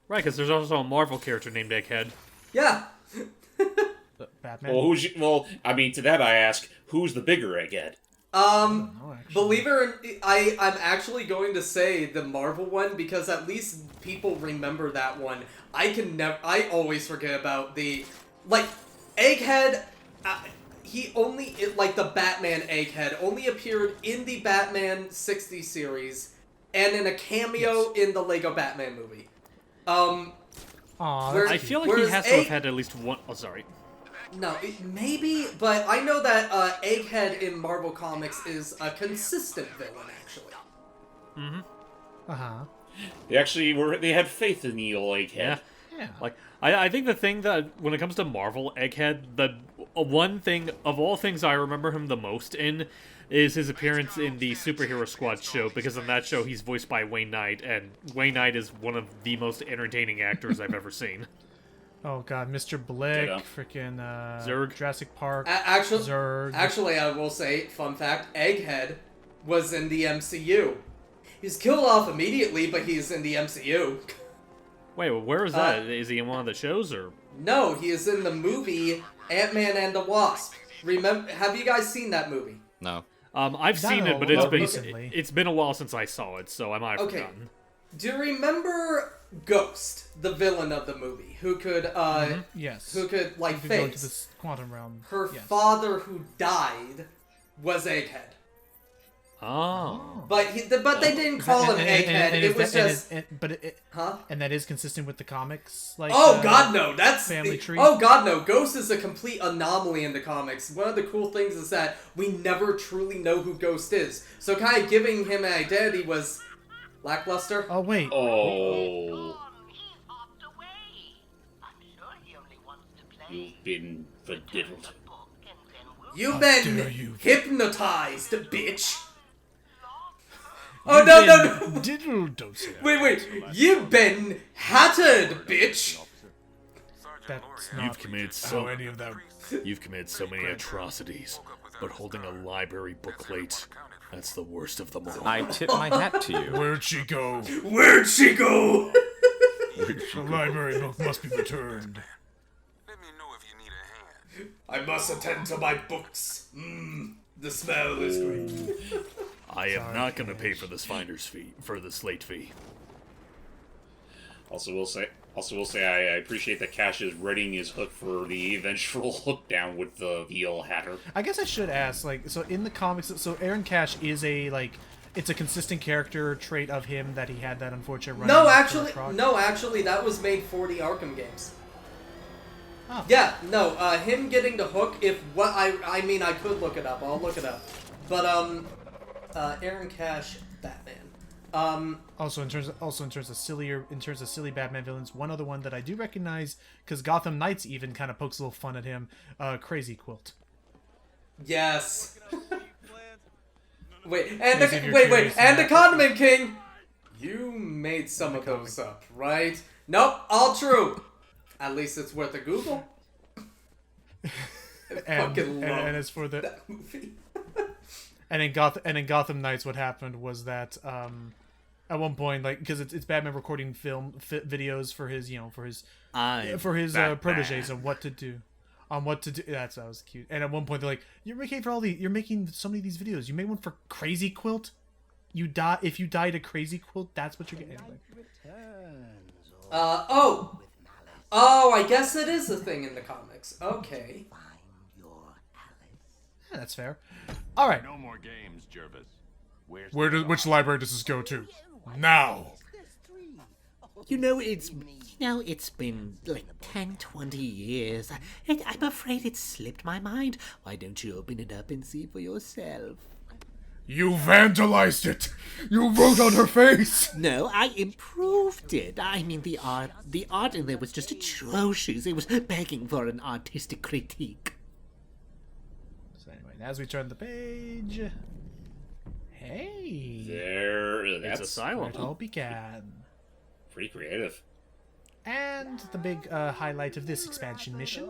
Right, because there's also a Marvel character named Egghead. Yeah. Batman. Well, I mean, to that I ask, who's the bigger Egghead? Believe it or I'm actually going to say the Marvel one because at least people remember that one. I always forget about the, like, Egghead, the Batman Egghead only appeared in the Batman 60 series and in a cameo in the Lego Batman movie. I feel like he has to have had at least one. Oh, sorry. No, maybe, but I know that Egghead in Marvel Comics is a consistent villain, actually. Mm-hmm. Uh-huh. They had faith in the old Egghead. Yeah. Like, I think the thing that, when it comes to Marvel, Egghead, the one thing, of all things I remember him the most in, is his appearance in the Superhero Squad show, because in that show he's voiced by Wayne Knight, and Wayne Knight is one of the most entertaining actors I've ever seen. Oh god, Mr. Blick, freaking Zurg, Jurassic Park, Zurg. Actually, I will say, fun fact, Egghead was in the MCU. He's killed off immediately, but he's in the MCU. Wait, where is that? Is he in one of the shows, or? No, he is in the movie Ant-Man and the Wasp. Have you guys seen that movie? No. I've seen it, but it's been a while since I saw it, so I might have forgotten. Do you remember Ghost, the villain of the movie, who could yes, who could go face to this quantum realm? Her father, who died, was Egghead. Oh. But they didn't call him Egghead. It was just. And that is consistent with the comics, like. Oh God, no! That's family tree. Oh God, no! Ghost is a complete anomaly in the comics. One of the cool things is that we never truly know who Ghost is. So kind of giving him an identity was lackluster. Oh wait. Oh. been diddled. You've dare been you. hypnotized, bitch. Oh, no. Diddle, don't say that. Wait. You've been hattered, bitch. That's You've not committed how so any of that. You've committed so many atrocities, but holding a library booklet, that's the worst of them all. I tip my hat to you. Where'd she go? Where'd she go? The library book must be returned. Let me know if you need a hand. I must attend to my books. The smell is great. I am not going to pay for this finder's fee, for this late fee. Also, will say I appreciate that Cash is readying his hook for the eventual hook down with the eel Hatter. I guess I should ask, like, so in the comics, so Aaron Cash is a, like, it's a consistent character trait of him that he had that unfortunate run. No, actually, that was made for the Arkham games. Oh. Yeah, no, him getting the hook, I mean, I could look it up, I'll look it up. But, Aaron Cash, Batman. Also in terms of silly Batman villains, one other one that I do recognize because Gotham Knights even kind of pokes a little fun at him. Crazy Quilt. Yes. Wait, Curious and the about- Condiment King. You made some of those up, right? Nope, all true. At least it's worth a Google. And as for the that movie. and in Gotham Knights, what happened was that at one point, like, because it's Batman recording videos for his proteges on what to do. That was cute. And at one point they're like, you're making so many of these videos. You made one for Crazy Quilt. If you die to Crazy Quilt, that's what you're getting. Anyway. I guess it is a thing in the comics. Okay. Yeah, that's fair. All right. No more games, Jervis. Which library does this go to? Now. It's been like 10, 20 years. I'm afraid it's slipped my mind. Why don't you open it up and see for yourself? You vandalized it. You wrote on her face. No, I improved it. I mean, the art in there was just atrocious. It was begging for an artistic critique. So anyway, as we turn the page, hey, That's Asylum. it all began. pretty creative. And the big highlight of this expansion mission.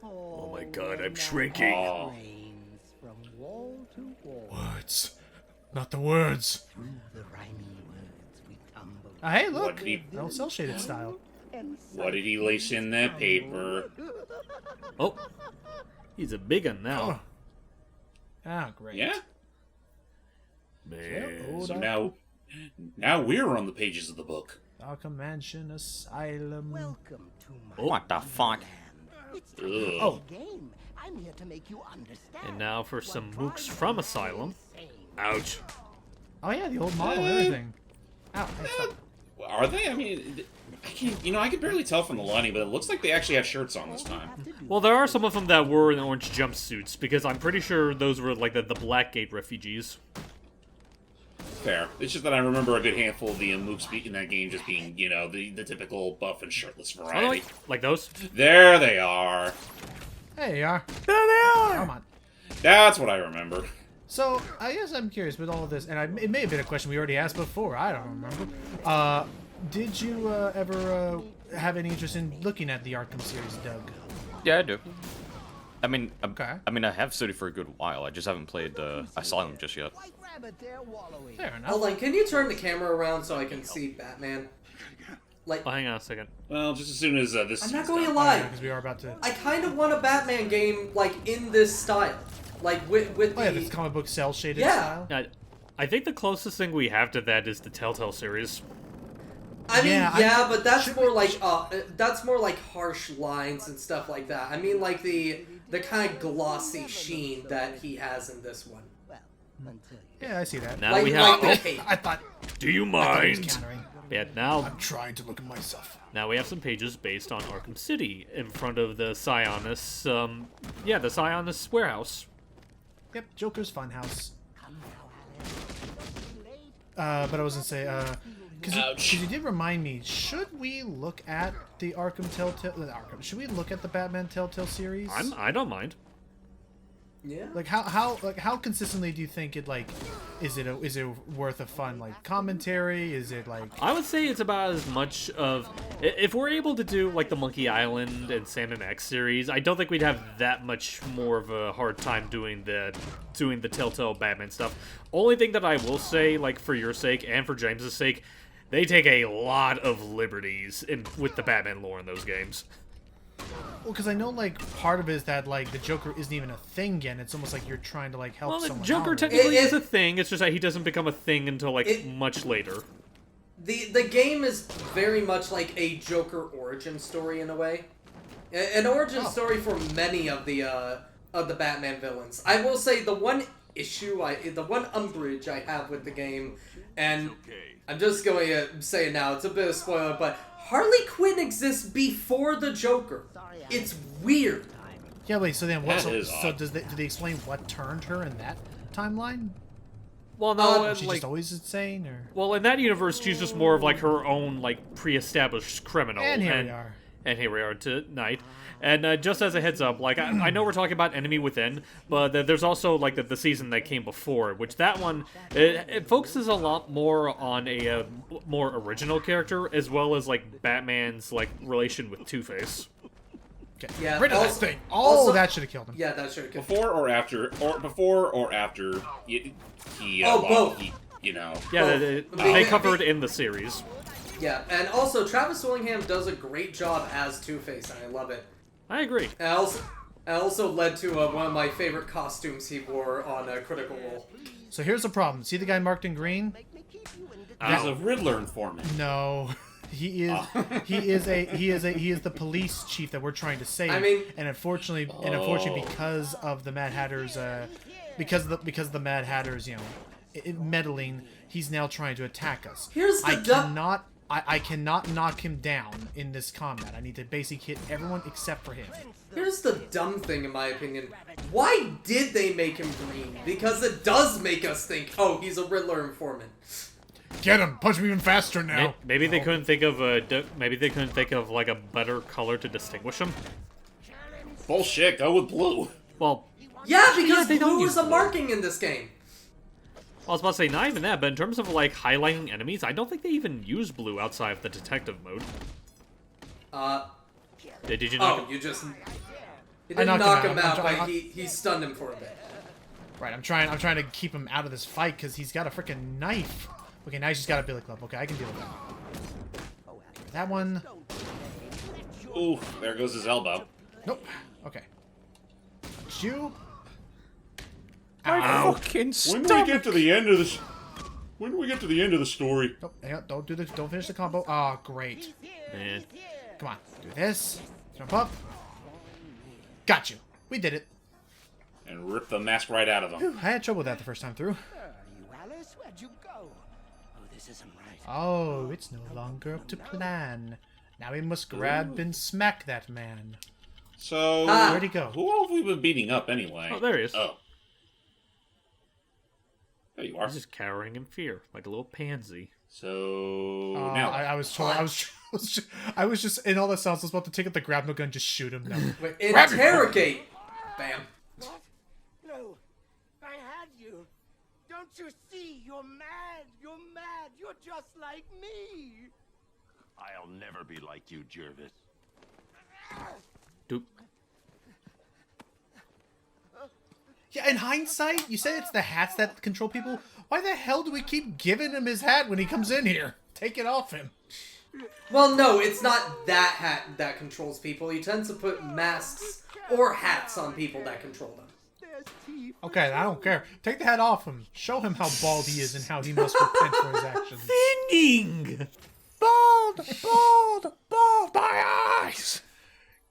Oh my god, I'm shrinking. Oh. Words, not the words. Hey, look, What did he- old cell shaded style. What did he lace in that paper? Oh, he's a big one now. Ah, great. Yeah? Man. So now we're on the pages of the book. Arkham Mansion Asylum. Welcome to my What the fuck? It's Ugh. Oh. game. I'm here to make you understand. And now for some mooks from Asylum. Ouch. Oh yeah, the old model and everything. Ow, thanks, fuck. Are they? I mean, I can barely tell from the lighting, but it looks like they actually have shirts on this time. Well, there are some of them that were in orange jumpsuits, because I'm pretty sure those were like the Blackgate refugees. Fair. It's just that I remember a good handful of the mooks in that game just being, the typical buff and shirtless Oh, variety. like those? There they are. There you are. There they are! Come on. That's what I remember. So, I guess I'm curious with all of this, and it may have been a question we already asked before, I don't remember. Did you ever have any interest in looking at the Arkham series, Doug? Yeah, I do. I mean, Okay. I have studied for a good while. I just haven't played Asylum just yet. Fair enough. Hold on, can you turn the camera around so I can see Batman? Like, Oh, hang on a second. Well, just as soon as this I'm not is going to done. lie. Because we are about to... I kind of want a Batman game, like, in this style. Like, with Oh yeah, the... this comic book cell shaded Yeah. style. I think the closest thing we have to that is the Telltale series. I mean, Yeah, but that's more like harsh lines and stuff like that. I mean, like the kind of glossy sheen that he has in this one. Yeah, I see that. Now Like, we have. like the cape. I thought Do you I thought he was mind? countering. Yeah, now I'm trying to look at myself. we have some pages based on Arkham City in front of the Sionis. The Sionis warehouse. Yep, Joker's Funhouse. But I was gonna say, Because you did remind me, should we look at the should we look at the Batman Telltale series? I don't mind. Yeah. Like how consistently do you think it is it worth a fun commentary? Is it I would say it's about as much of if we're able to do the Monkey Island and Sam and Max series, I don't think we'd have that much more of a hard time doing the Telltale Batman stuff. Only thing that I will say, for your sake and for James's sake, they take a lot of liberties with the Batman lore in those games. Well, because I know part of it is that the Joker isn't even a thing yet. It's almost like you're trying to help someone. The Joker out. technically is a thing. It's just that he doesn't become a thing until much later. The game is very much like a Joker origin story in a way, an origin story for many of the Batman villains. I will say the one umbrage I have with the game, and I'm just going to say it now. It's a bit of a spoiler, but Harley Quinn exists before the Joker. It's weird. Yeah, wait. So then, what? So do they explain what turned her in that timeline? Well, no, she's just always insane, or well, in that universe, she's just more of her own pre-established criminal. And here we are. And here we are tonight. And just as a heads up, I know we're talking about Enemy Within, but there's also the season that came before, which that one it focuses a lot more on a more original character, as well as Batman's relation with Two-Face. Okay. Yeah. Rid of that thing. Also, that should have killed him. Yeah, that should have killed him. Before or after he both. Yeah, they covered in the series. Yeah, and also Travis Willingham does a great job as Two-Face, and I love it. I agree. And also led to one of my favorite costumes he wore on Critical Role. So here's the problem. See the guy marked in green? He's a Riddler informant. No. He is the police chief that we're trying to save. I mean, and unfortunately because of the Mad Hatter's because of the Mad Hatter's meddling, he's now trying to attack us. Here's the I cannot knock him down in this combat. I need to basically hit everyone except for him. Here's the dumb thing, in my opinion. Why did they make him green? Because it does make us think, oh, he's a Riddler informant. Get him! Punch him even faster now. Maybe they couldn't think of a better color to distinguish him. Bullshit! Go with blue. Well, yeah, because blue is a marking in this game. I was about to say, not even that, but in terms of highlighting enemies, I don't think they even use blue outside of the detective mode. Did you knock him? You didn't knock him out, but he stunned him for a bit. Right, I'm trying to keep him out of this fight because he's got a freaking knife. Okay, now he's just got a billy club. Okay, I can deal with that. That one. Ooh, there goes his elbow. Nope. Okay. You. Ow. Fucking When do we get to the end of this? When do we get to the end of the story? Nope. Hang on, don't finish the combo. Oh, great. Man. Come on. Do this. Jump up. Got you. We did it. And rip the mask right out of him. Whew, I had trouble with that the first time through. Alice, where'd you go? Oh, this isn't right. Oh, it's no longer up to plan. Now we must grab and smack that man. So, where'd he go? Who have we been beating up anyway? Oh, there he is. Oh. There you are. He's just cowering in fear, like a little pansy. So now I was told I was just in all the sounds. I was about to take up the grapnel gun, and just shoot him. No. Wait, interrogate. Bam. What? No, I had you. Don't you see? You're mad. You're mad. You're just like me. I'll never be like you, Jervis. Doop. Yeah, in hindsight, you said it's the hats that control people. Why the hell do we keep giving him his hat when he comes in here? Take it off him. Well, no, it's not that hat that controls people. He tends to put masks or hats on people that control them. Okay, I don't care. Take the hat off him. Show him how bald he is and how he must repent for his actions. Thinning! Bald! Bald! Bald! My eyes!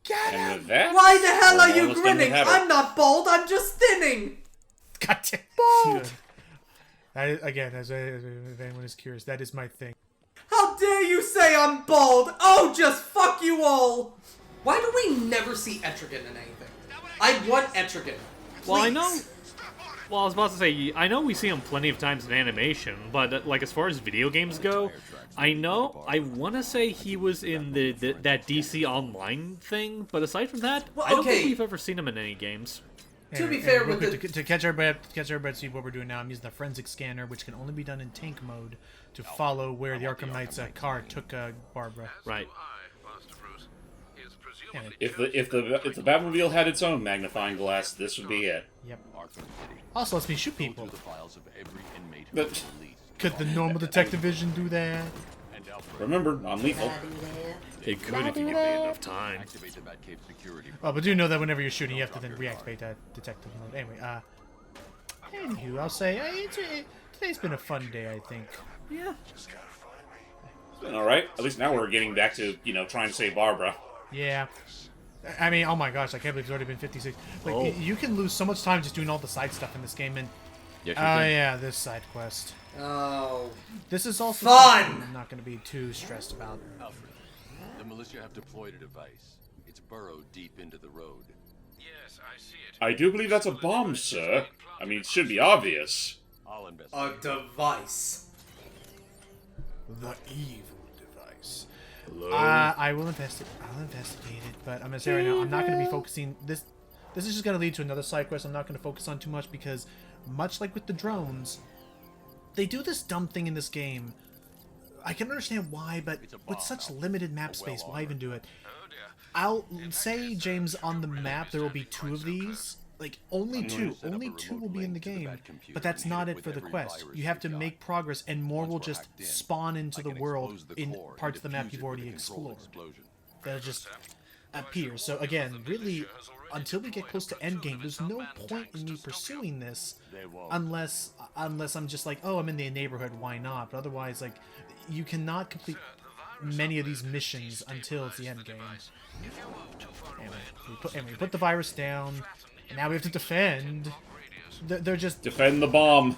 Get and him! with that, Why the hell are you almost done with grinning? Hatter. I'm not bald, I'm just thinning! God damn. Bald! That is, again, as if anyone is curious, that is my thing. How dare you say I'm bald? Oh, just fuck you all! Why do we never see Etrigan in anything? I want Etrigan. Well, I Please. know. Well, I was about to say, I know we see him plenty of times in animation, but like as far as video games go, I want to say he was in that DC Online thing, but aside from that, I don't think we've ever seen him in any games. To be fair, with to catch everybody up, see what we're doing now. I'm using the forensic scanner, which can only be done in tank mode, to follow where the Arkham Knight's car took Barbara. Right. If the Batmobile had its own magnifying glass, this would be it. Yep. Also lets me shoot people. But could the normal detective vision do that? remember, non-lethal. It could if you give me enough time. Oh, but do know that whenever you're shooting, you have to then reactivate that detective mode. Anyway, anywho, I'll say today's been a fun day. I think. Yeah. It's been all right. At least now we're getting back to trying to save Barbara. Yeah. I mean, oh my gosh, I can't believe it's already been 56. Like, you can lose so much time just doing all the side stuff in this game, and... yeah, this side quest. Oh. This is also fun! I'm not going to be too stressed about. Alfred, the militia have deployed a device. It's burrowed deep into the road. Yes, I see it. I do believe that's a bomb, sir. I mean, it should be obvious. I'll investigate. A device. The evil device. I will investigate it, but I'm gonna say right now, I'm not gonna be focusing this. This is just gonna lead to another side quest. I'm not gonna focus on too much because, much like with the drones, they do this dumb thing in this game. I can understand why, but with such limited map space, why even do it? I'll say, James, on the map there will be 2 of these. Like, only 2 will be in the game, but that's not it for the quest. You have to make progress, and more will just spawn into the world in parts of the map you've already explored. They'll just appear. So again, really, until we get close to endgame, there's no point in me pursuing this, unless I'm just like, oh, I'm in the neighborhood, why not? But otherwise, like, you cannot complete many of these missions until it's the endgame. Anyway, we put the virus down. And now we have to defend. They're just... Defend the bomb.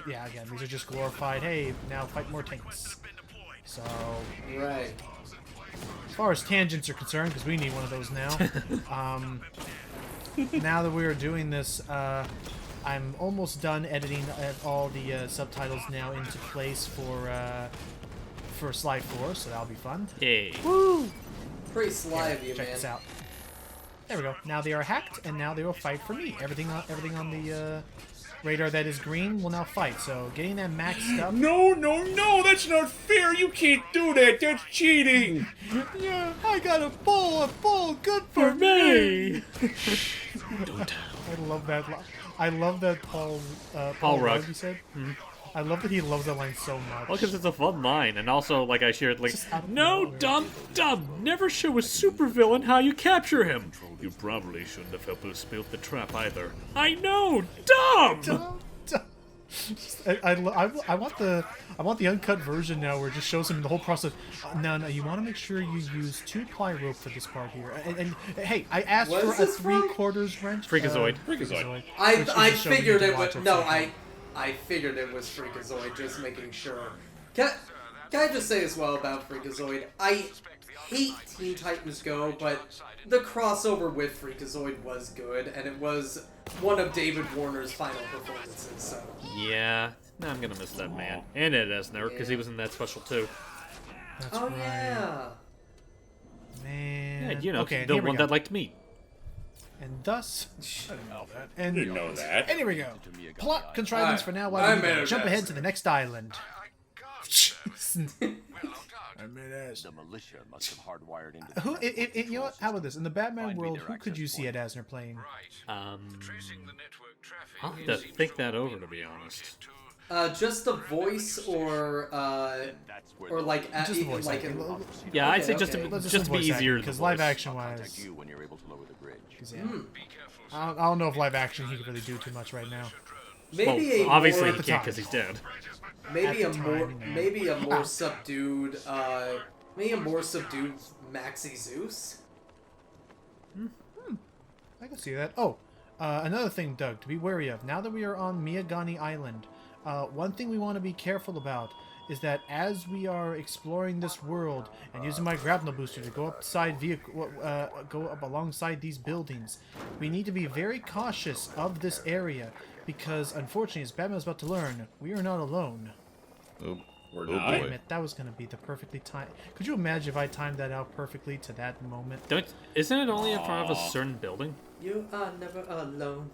Yeah, again, these are just glorified, hey, now fight more tanks. So... Right. As far as tangents are concerned, because we need one of those now, now that we are doing this, I'm almost done editing all the subtitles now into place for Slide 4, so that'll be fun. Hey. Woo! Pretty sly of you, man. Check this out. There we go. Now they are hacked, and now they will fight for me. Everything on the radar that is green will now fight. So getting that maxed up. No, that's not fair. You can't do that. That's cheating. Yeah, I got a ball, good for me. Don't tell. I love that. I love that Paul Rudd, you said. Mm-hmm. I love that he loves that line so much. Well, because it's a fun line, and also, like I shared, like, no, dumb, never show a supervillain how you capture him. You probably shouldn't have helped us build the trap either. I know, dumb. I want the uncut version now, where it just shows him the whole process. No, you want to make sure you use 2-ply rope for this part here. And hey, I asked for a 3/4 wrench. Freakazoid. I figured it was I figured it was Freakazoid, just making sure. Can I just say as well about Freakazoid? I hate Teen Titans Go, but the crossover with Freakazoid was good, and it was one of David Warner's final performances, so... Yeah, I'm gonna miss that man. And Ed Asner, because he was in that special too. That's right. Yeah. Man. Yeah, you know, okay, the one that liked me. And thus, I didn't know that. And didn't know that. And here we go. Plot contrivance for now. While we jump ahead to the next island. The militia must have hardwired into. You know what? How about this? In the Batman world, who could you see Ed Asner playing? I'll have to think that over, to be honest. Just a voice, or like just a voice. like yeah, I'd say just to be easier. Because live action wise, I don't know if live action he could really do too much right now. Maybe well, obviously he can't because he's dead. Maybe a more subdued Maxi Zeus. I can see that. Oh, another thing, Doug, to be wary of. Now that we are on Miagani Island, one thing we want to be careful about is that as we are exploring this world and using my grapnel booster to go go up alongside these buildings, we need to be very cautious of this area because, unfortunately, as Batman is about to learn, we are not alone. Oh, We're oh not. Damn boy. it, that was going to be the perfectly timed... Could you imagine if I timed that out perfectly to that moment? Isn't it only in front of a certain building? You are never alone.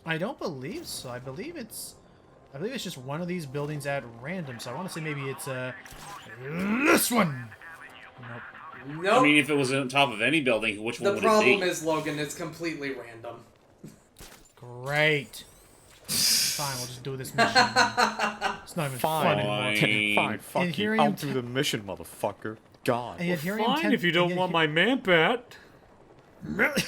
I don't believe so. I believe it's just one of these buildings at random. So I want to say maybe it's this one. Nope. Nope. I mean, if it was on top of any building, which one The would problem it be? is, Logan, it's completely random. Great. Fine, we'll just do this mission. It's not even fun anymore. Fine, fuck And here you. I I'll am do the mission, motherfucker. God. And yet here I am Fine, if you don't want my man-bat. The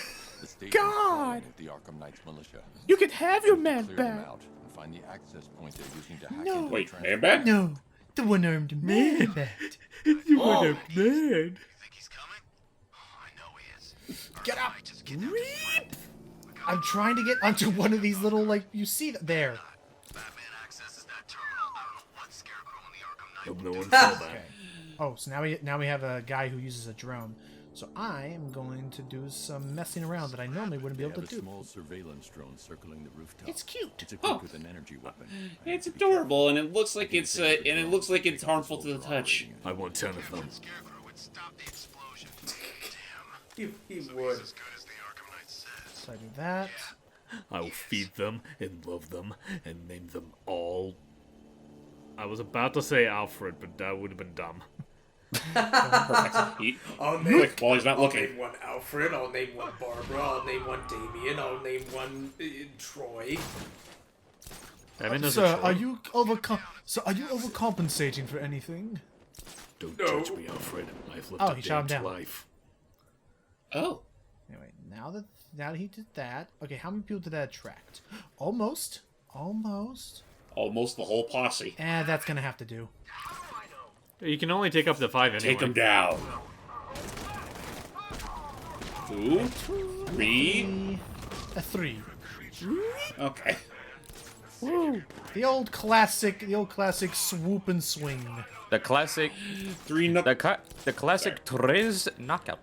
station God! is the Arkham Knight's militia. You can have your man Clear them back. out and find the access point they're using to hack No. into the Wait, transport. man-bat? No, the one-armed man-bat. You want a man. Get up! Reap! I'm trying to get onto one of these little, like, you see that there. Hope no one saw that. Okay. Oh, so now we have a guy who uses a drone. So I am going to do some messing around that I normally wouldn't be They able have to a do. small surveillance drone circling the rooftop. It's cute. It's equipped with an energy weapon. It's adorable, and it looks like it's harmful to the touch. I want 10 of them. He would. So I do that. I will feed them and love them and name them all. I was about to say Alfred, but that would have been dumb. He, I'll name, quick, while he's not I'll looking. name one Alfred, I'll name one Barbara, I'll name one Damien, I'll name one Troy. Batman knows So a are troll. you overcompensating for anything? Don't No. judge me, Alfred. I've lived Oh, a he shot him damned down. life. Oh. Anyway, now that he did that, okay, how many people did that attract? Almost. Almost the whole posse. That's gonna have to do. You can only take up to 5 anyway. Take them down. 2, 3. A 3. Okay. Woo! The old classic swoop and swing. The classic, 3 knuckle. the classic Tres knockout.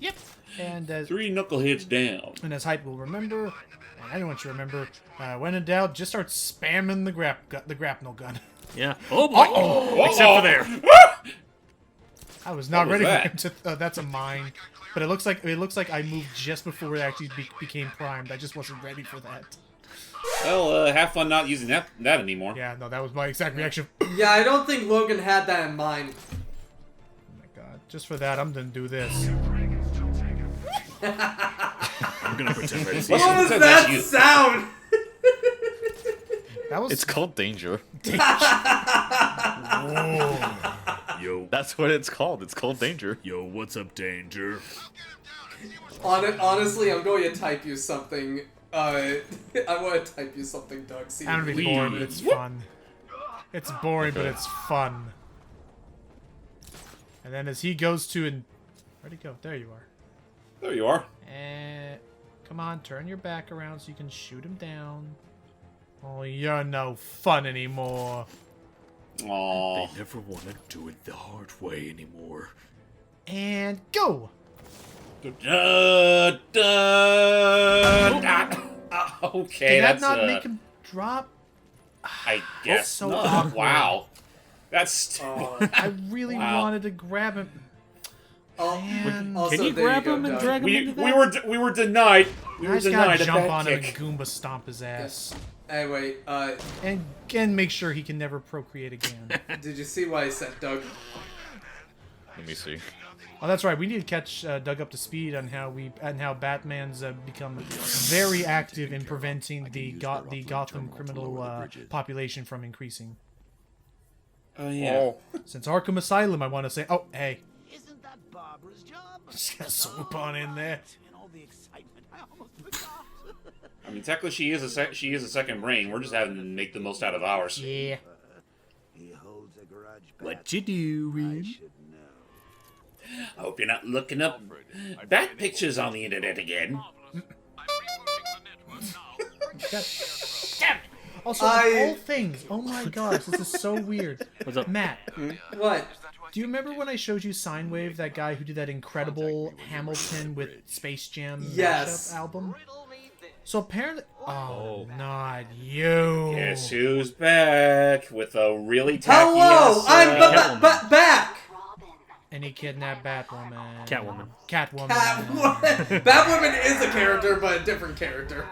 Yep. And as 3 knuckle hits down. And as Hype will remember, and anyone should remember, when in doubt, just start spamming the grapnel gun. Yeah. Oh boy! Except for there. I was not What was ready for that? him to. That's a mine, but it looks like I moved just before it actually became primed. I just wasn't ready for that. Well, have fun not using that anymore. Yeah, no, that was my exact reaction. Yeah, I don't think Logan had that in mind. Oh my god! Just for that, I'm gonna do this. I'm gonna pretend I see What some. was That's that you. sound? That was. It's called danger. Yo, That's what it's called. It's called danger. yo, what's up, Danger? Honestly, I'm going to type you something. I want to type you something, Doug. See I'm gonna be boring, but it's fun. It's boring, but it's fun. And then as he goes to and where'd he go? There you are. There you are. And come on, turn your back around so you can shoot him down. Oh, you're no fun anymore. Aww. They never want to do it the hard way anymore. And go. Okay, Did that that's not make him drop? I guess so not. awkward. Wow. That's I really Wow. wanted to grab him. Man. Also, Can you there grab go, him and Doug. drag him we into that? we were denied. We were I just denied gotta a jump bad on him kick. and Goomba stomp his ass. Anyway, And make sure he can never procreate again. did you see what I said, Doug? Let me see. Oh, that's right. We need to catch Doug up to speed on how Batman's become very active in preventing the Gotham criminal population from increasing. Oh yeah. Since Arkham Asylum, I want to say, oh hey, Isn't that Barbara's job? just gonna swoop on in there. And all the excitement, I almost forgot. I mean, technically, she is a second brain. We're just having to make the most out of ours. Yeah. He holds a grudge. What you doing? I should know. I hope you're not looking up bat pictures on the internet again. Damn. Also, of all things, oh my gosh, this is so weird. What's up? Matt, What? do you remember when I showed you Sine Wave, that guy who did that incredible Hamilton with Space Jam Yes. mashup album? So apparently, not you. Guess who's back with a really tacky Hello, ass, I'm back. And he kidnapped Batwoman. Catwoman. Batwoman is a character, but a different character.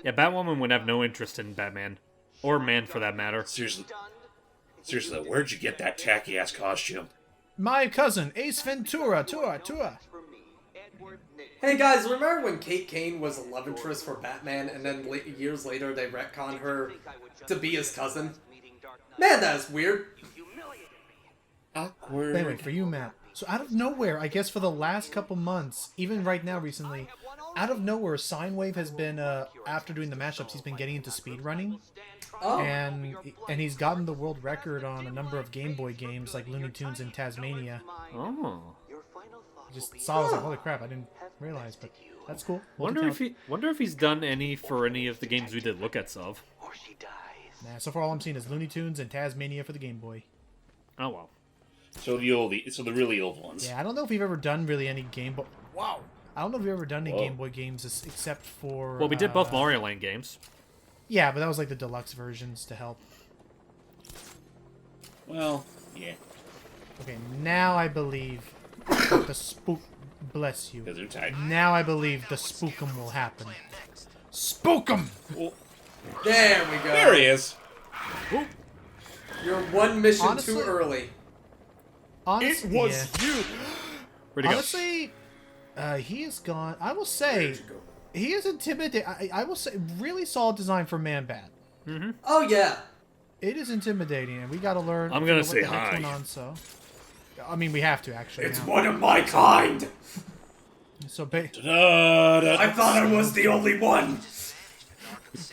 Yeah, Batwoman would have no interest in Batman. Or man, for that matter. Seriously, where'd you get that tacky ass costume? My cousin, Ace Ventura, Tua. Hey guys, remember when Kate Kane was a love interest for Batman, and then years later they retconned her to be his cousin? Man, that is weird. Awkward. Anyway, for you, Matt. So out of nowhere, I guess for the last couple months, even right now recently, out of nowhere, Sine Wave has been, after doing the mashups, he's been getting into speedrunning. Oh. And he's gotten the world record on a number of Game Boy games like Looney Tunes and Tasmania. Oh. Just saw, I was like, holy crap, I didn't realize, but that's cool. Wonder if he's done any for any of the games we did look at, Sov. Nah, so far all I'm seeing is Looney Tunes and Tasmania for the Game Boy. Oh well. So the really old ones. Yeah, I don't know if we've ever done really any Game Boy. Wow. I don't know if we've ever done any Game Boy games except for. Well, we did both Mario Land games. Yeah, but that was like the deluxe versions to help. Well, yeah. Okay, now I believe the spook. Bless you. They're tight. Now I believe the spookum will happen. Spookum! Well, there we go. There he is. You're one mission Honestly- too early. Honestly, It was you. Where'd he go? honestly, he is gone. I will say, he is intimidating. I will say, really solid design for Man-Bat. Mm-hmm. Oh yeah. It is intimidating, and we got to learn. I'm gonna what say the heck's hi. going on, so. I mean, we have to actually. It's now. one of my kind. So, I thought I was the only one.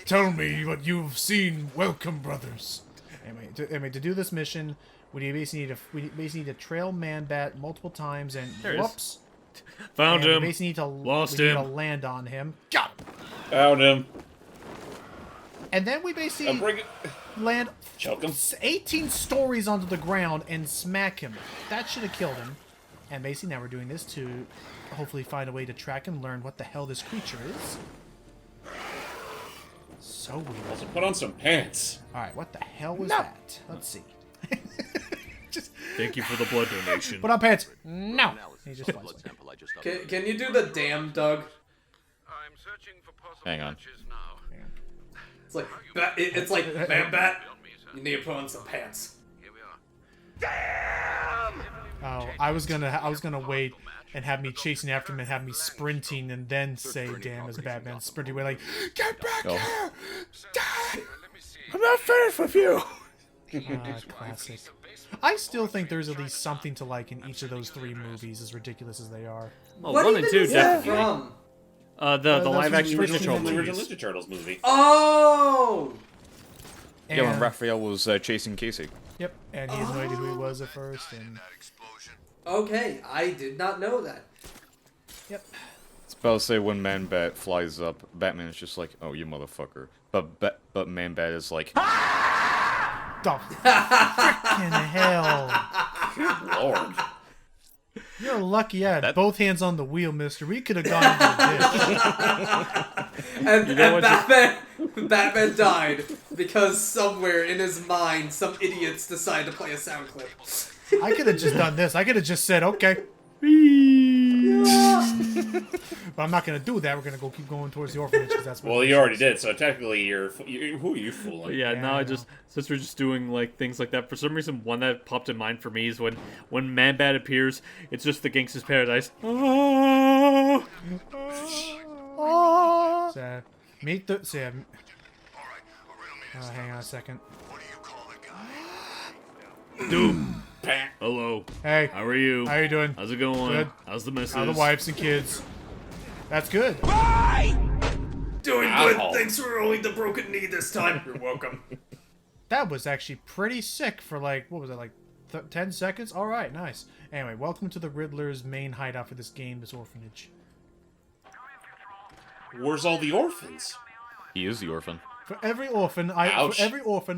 tell me what you've seen. Welcome, brothers. Anyway, to do this mission, we basically need to trail Man-Bat multiple times, and There he is. whoops, Found and him. We basically need to Lost we need him. to land on him. Got him. Found him. And then we basically Bring it. land Choke him. 18 stories onto the ground and smack him. That should have killed him. And basically now we're doing this to hopefully find a way to track and learn what the hell this creature is. So weird. Also, put on some pants. Alright, what the hell was that? Let's see. Thank you for the blood donation. Put on pants. No. He just flies away. Can you do the damn, Doug? Hang on. It's like it's like Man-Bat. You need to put on some pants. Oh, I was gonna wait and have me chasing after him and have me sprinting and then say damn as Batman sprinting away like, get back here! Die! I'm not finished with you. Classic. I still think there's at least something to like in each of those three movies, as ridiculous as they are. Oh, What 1 and even 2 is that definitely. from? The that's live from action the Ninja Turtles The movies. original Ninja Turtles movie. Oh! Yeah, when And- Raphael was chasing Casey. Yep, and he has no idea who he was at first, and Okay, I did not know that. yep. It's about to say when Man-Bat flies up, Batman is just like, oh, you motherfucker. But Man-Bat is like, The frickin' hell! Good lord. You're lucky I had both hands on the wheel, mister. We could have gone into the ditch. And Batman died because somewhere in his mind, some idiots decided to play a sound clip. I could have just done this. I could have just said, okay. But I'm not going to do that. We're going to keep going towards the orphanage because that's what Well, you already did, so technically you're who are you fooling? Yeah, Yeah, now I I know. just since we're just doing like things like that. For some reason, one that popped in mind for me is when Man-Bat appears, it's just the Gangsta's Paradise. So, meet the... So, hang on a second. Doom. Hello. Hey. How are you? How you doing? How's it going? Good. How's the missus? How are the wives and kids? That's good. Doing Ow. good. Thanks for rolling the broken knee this time. You're welcome. That was actually pretty sick for like, what was it, like 10 seconds? Alright, nice. Anyway, welcome to the Riddler's main hideout for this game, this orphanage. Where's all the orphans? He is the orphan. For every orphan, I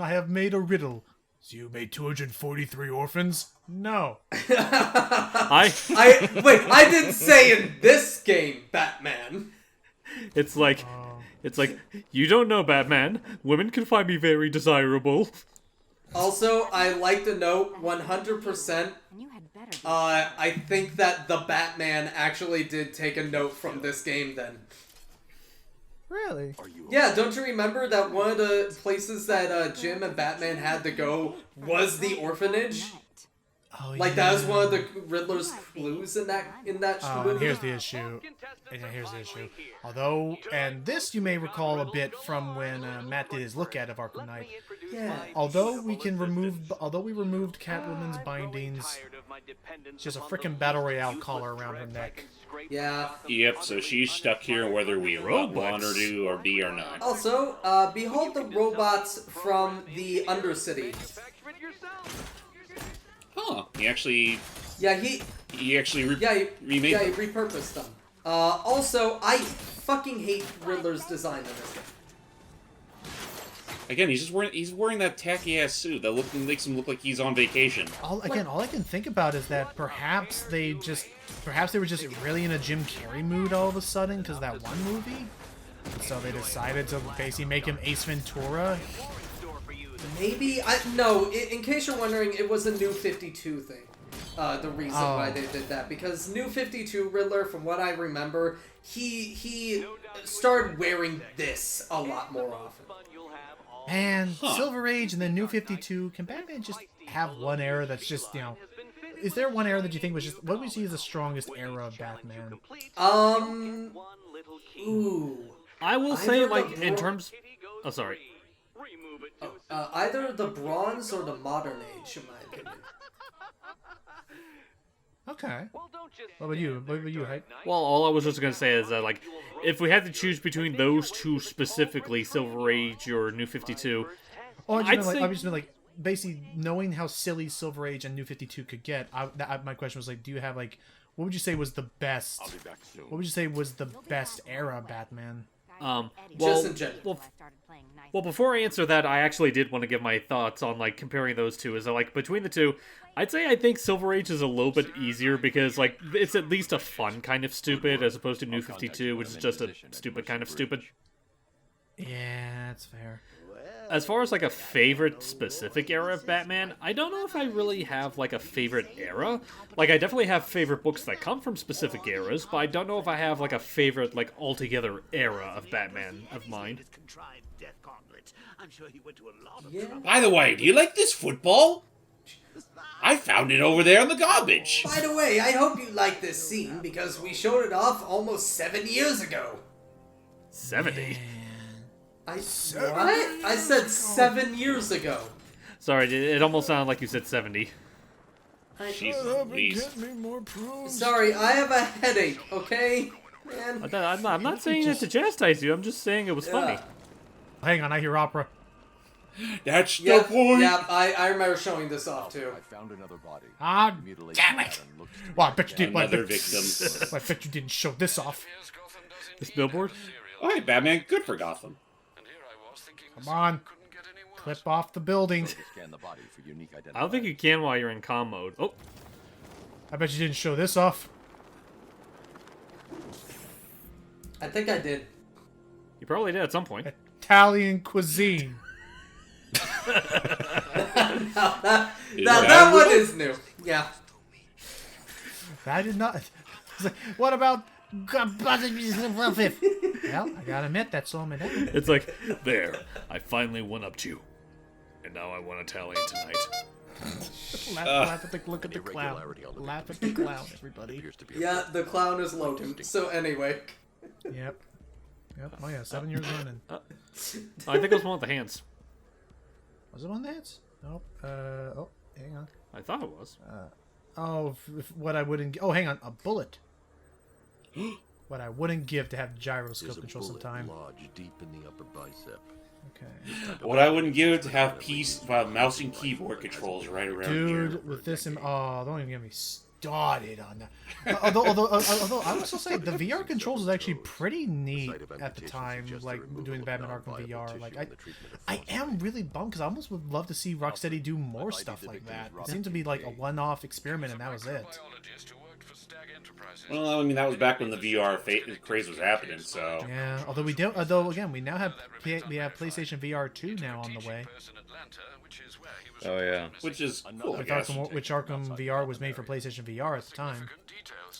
have made a riddle. So you made 243 orphans? No. Wait, I didn't say in this game, Batman. It's like, you don't know, Batman. Women can find me very desirable. Also, I like to note 100%. I think that the Batman actually did take a note from this game then. Really? Yeah, don't you remember that one of the places that Jim and Batman had to go was the orphanage? Oh, like, that was one of the Riddler's clues in that movie. And here's the issue. Although, and this you may recall a bit from when Matt did his look at of Arkham Knight. Yeah. Although we removed Catwoman's bindings, it's just a freaking battle royale collar around her neck. Yeah. Yep. So she's stuck here whether we want her to or be or not. Also, behold the robots from the Undercity. Huh. He actually. Yeah, he actually remade he repurposed them. Also, I fucking hate Riddler's design in this game. Again, he's wearing that tacky ass suit that makes him look like he's on vacation. All I can think about is that perhaps they were just really in a Jim Carrey mood all of a sudden because of that one movie. So they decided to basically make him Ace Ventura. Maybe no. In case you're wondering, it was a New 52 thing. The reason why they did that, because New 52 Riddler, from what I remember, he started wearing this a lot more often. And Silver Age and then New 52. Can Batman just have one era that's just, you know? Is there one era that you think was just, what would you see as the strongest era of Batman? Ooh. I will say, like, in terms. Oh, sorry. Either the Bronze or the Modern Age, in my opinion. Okay. What about you? Hype? Well, all I was just gonna say is that, like, if we had to choose between those two specifically, Silver Age or New 52, I just mean like basically knowing how silly Silver Age and New 52 could get. My question was like, do you have like, what would you say was the best? What would you say was the best era Batman? Just in general. Well, before I answer that, I actually did want to give my thoughts on, like, comparing those two. Is that, like, between the two, I'd say I think Silver Age is a little bit easier because, like, it's at least a fun kind of stupid as opposed to New 52, which is just a stupid kind of stupid. Yeah, that's fair. As far as, like, a favorite specific era of Batman, I don't know if I really have, like, a favorite era. Like, I definitely have favorite books that come from specific eras, but I don't know if I have, like, a favorite, like, altogether era of Batman of mine. By the way, do you like this football? I found it over there in the garbage. By the way, I hope you like this scene because we showed it off almost 7 years ago. 70? What? I said 7 years ago. Sorry, it almost sounded like you said 70. Sorry, I have a headache, okay? Man. I'm not saying it to chastise you, I'm just saying it was funny. Hang on, I hear opera. That's the point! Yeah, I remember showing this off too. I found another body. Ah, damn it! Well, I bet you didn't. Another victim. I bet you didn't show this off. This billboard? Oh, hey, Batman, good for Gotham. Come on. Clip off the building. I don't think you can while you're in comm mode. Oh. I bet you didn't show this off. I think I did. You probably did at some point. Italian cuisine. that one is new. Yeah. I did not. What about? Well, I gotta admit that's all I'm in. It's like, there, I finally went up to you, and now I want Italian tonight. Laugh at the look at the clown. Laugh at the clown, everybody. Yeah, the clown is Logan. So anyway. Yep. Oh yeah, 7 years running. I think it was one with the hands. Was it one of the hands? Nope. Oh, hang on. I thought it was. What I wouldn't. Oh, hang on. A bullet. What I wouldn't give to have gyroscope control sometime. Deep in the upper bicep. Okay. What I wouldn't give to have mouse and keyboard controls right around here. Dude, with this in... Oh, don't even give me... dotted on that. Although I would still say the VR controls was actually pretty neat at the time, like doing the Batman Arkham VR. Like I am really bummed because I almost would love to see Rocksteady do more stuff like that. It seemed to be like a one-off experiment, and that was it. Well, I mean, that was back when the VR craze was happening, so... Yeah, although we don't... Although, again, we now have PlayStation VR 2 now on the way. Oh, yeah. Which is cool, I guess. Which Arkham VR was made for PlayStation VR at the time.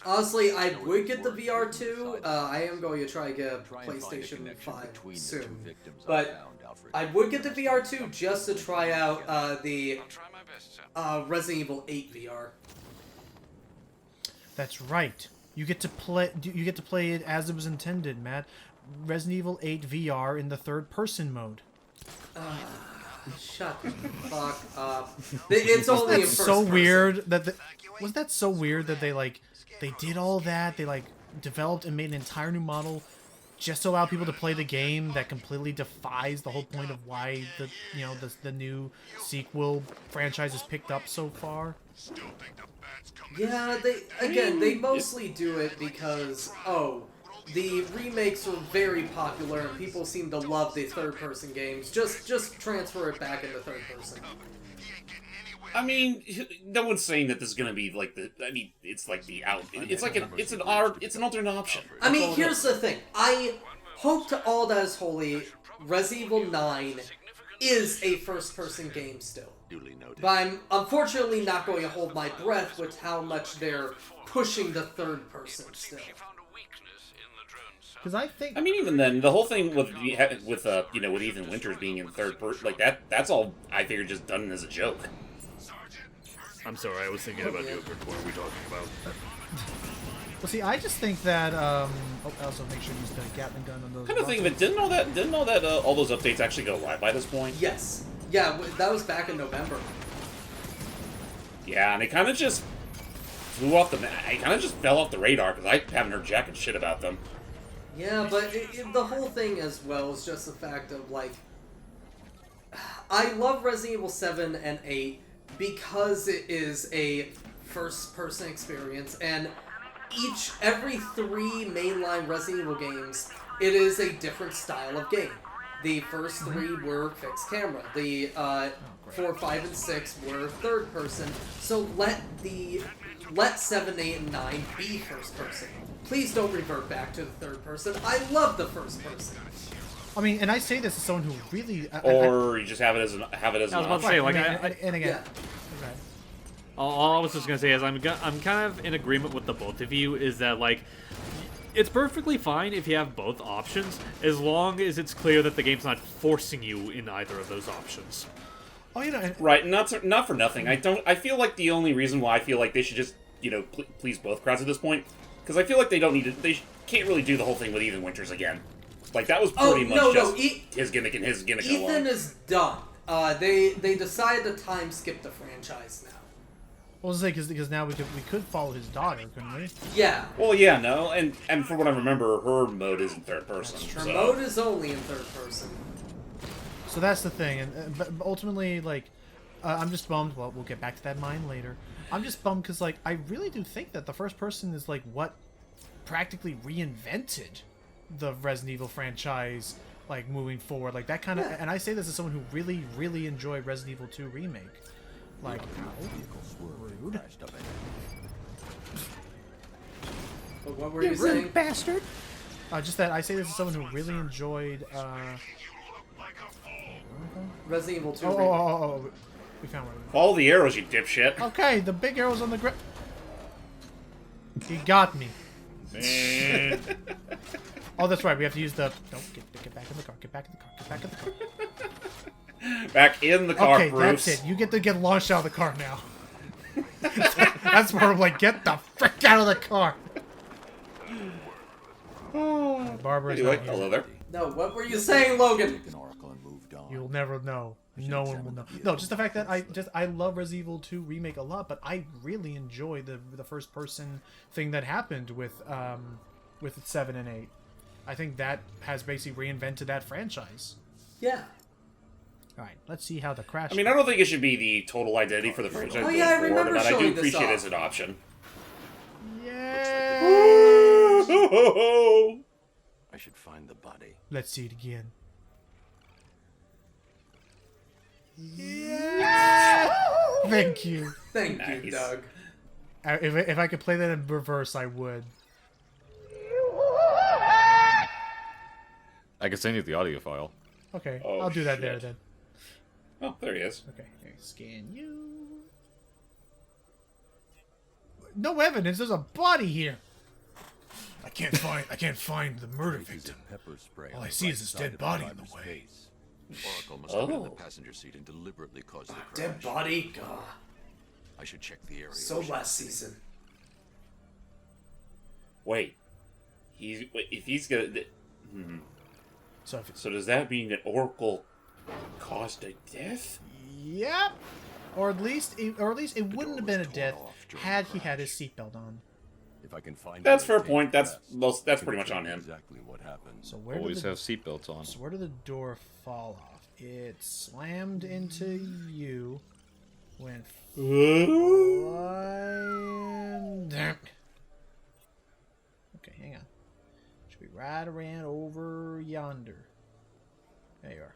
Honestly, I would get the VR 2. I am going to try to get a PlayStation 5 soon. But I would get the VR 2 just to try out the Resident Evil 8 VR. That's right. You get to play. You get to play it as it was intended, Matt. Resident Evil 8 VR in the third-person mode. Shut the fuck up. It's only in first so person. Weird that was that so weird that they did all that. They like developed and made an entire new model just to allow people to play the game that completely defies the whole point of why the new sequel franchise is picked up so far. Yeah, they mostly do it because, the remakes were very popular and people seem to love the third-person games. Just transfer it back into third-person. I mean, no one's saying that this is gonna be like the. I mean, it's like the out. It's like it's an alternate option. I mean, here's the thing. I hope to all that is holy, Resident Evil 9 is a first-person game still. But I'm unfortunately not going to hold my breath with how much they're pushing the third person still. Because I mean, even then, the whole thing with Ethan Winters being in third person, like that's all I figured just done as a joke. I'm sorry, I was thinking about you. What are we talking about? Well, see, I just think that. Also, make sure you use the Gatling gun on those. Kind of think of it. Didn't all that all those updates actually go live by this point? Yes. Yeah, that was back in November. Yeah, and it kind of just flew off the. It kind of just fell off the radar because I haven't heard jack and shit about them. Yeah, but the whole thing as well is just the fact of like, I love Resident Evil 7 and 8 because it is a first-person experience, and every 3 mainline Resident Evil games, it is a different style of game. The first 3 were fixed camera. The 4, 5, and 6 were third person. So let 7, 8, and 9 be first person. Please don't revert back to the third person. I love the first person. I mean, and I say this as someone who really. You just have it as an. I was about to say, like, and again. Yeah. Okay. All I was just gonna say is I'm kind of in agreement with the both of you. Is that like. It's perfectly fine if you have both options, as long as it's clear that the game's not forcing you in either of those options. Oh, right, not for nothing. I feel like the only reason why I feel like they should just please both crowds at this point, because I feel like they don't need to. They can't really do the whole thing with Ethan Winters again. Like that was pretty much his gimmick and his gimmick. Ethan is done. They decided to time skip the franchise now. Well, I was saying because now we could follow his daughter, couldn't we? Yeah. Well, yeah, no, and from what I remember, her mode is in third person. Her mode is only in third person. So that's the thing, but ultimately, like, I'm just bummed. Well, we'll get back to that mine later. I'm just bummed because, like, I really do think that the first person is like what practically reinvented the Resident Evil franchise, like moving forward, like that kind of. And I say this as someone who really, really enjoyed Resident Evil 2 remake. Like, rude. But what were you saying? Rude bastard. Just that I say this as someone who really enjoyed. Resident Evil 2. Oh, we found one. Follow the arrows, you dipshit. Okay, the big arrow's on the ground. He got me. Man. Oh, that's right. We have to use the. Don't get back in the car. Get back in the car. Get back in the car. Back in the car, okay, Bruce. That's it. You get to get launched out of the car now. That's where I'm like, get the frick out of the car. Oh, Barbara's anyway, not here. hello there. No, what were you saying, Logan? You'll never know. No one will know. No, just the fact that I love Resident Evil 2 remake a lot, but I really enjoy the first person thing that happened with 7 and 8. I think that has basically reinvented that franchise. Yeah. All right, let's see how the crash. I mean, I don't think it should be the total identity for the franchise going forward, but I do appreciate it as an option. I should find the body. Let's see it again. Thank you. Thank you, Doug. If I could play that in reverse, I would. I can send you the audio file. Okay, Oh, I'll do that shit. there then. Oh, there he is. Okay, here, scan you. No evidence. There's a body here. I can't find the murder victim. Pepper spray All on I the see right is this side dead of the body in the driver's way. face. Oracle must have been in the Oh. passenger seat and deliberately caused the crash. Dead body? God. I should check the area. So last season. Wait. If he's gonna... So does that mean that Oracle caused a death? Yep. Or at least it wouldn't have been a death had he had his seatbelt on. If I can find That's it, fair I'll take point. the That's rest. that's pretty much on him. Exactly what happened. So where Always did the, have seatbelts on. So where did the door fall off? It slammed into you. Went flying down. Okay, hang on. Should be right around over yonder. There you are.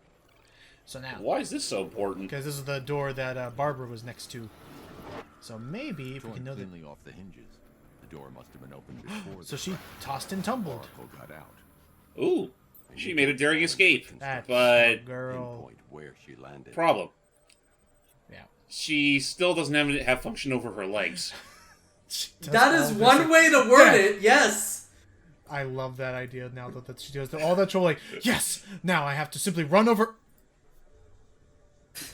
So now, Why is this so important? because this is the door that Barbara was next to. So maybe if we can know that. Cleanly off the hinges. The door must have been opened before. So she tossed and tumbled. Oracle got out. Ooh, she made a daring escape. That But girl. Pinpoint where she landed. problem, Yeah. she still doesn't have function over her legs. That is one way to word it, yes! I love that idea now that she does all that trouble. Like, yes, now I have to simply run over.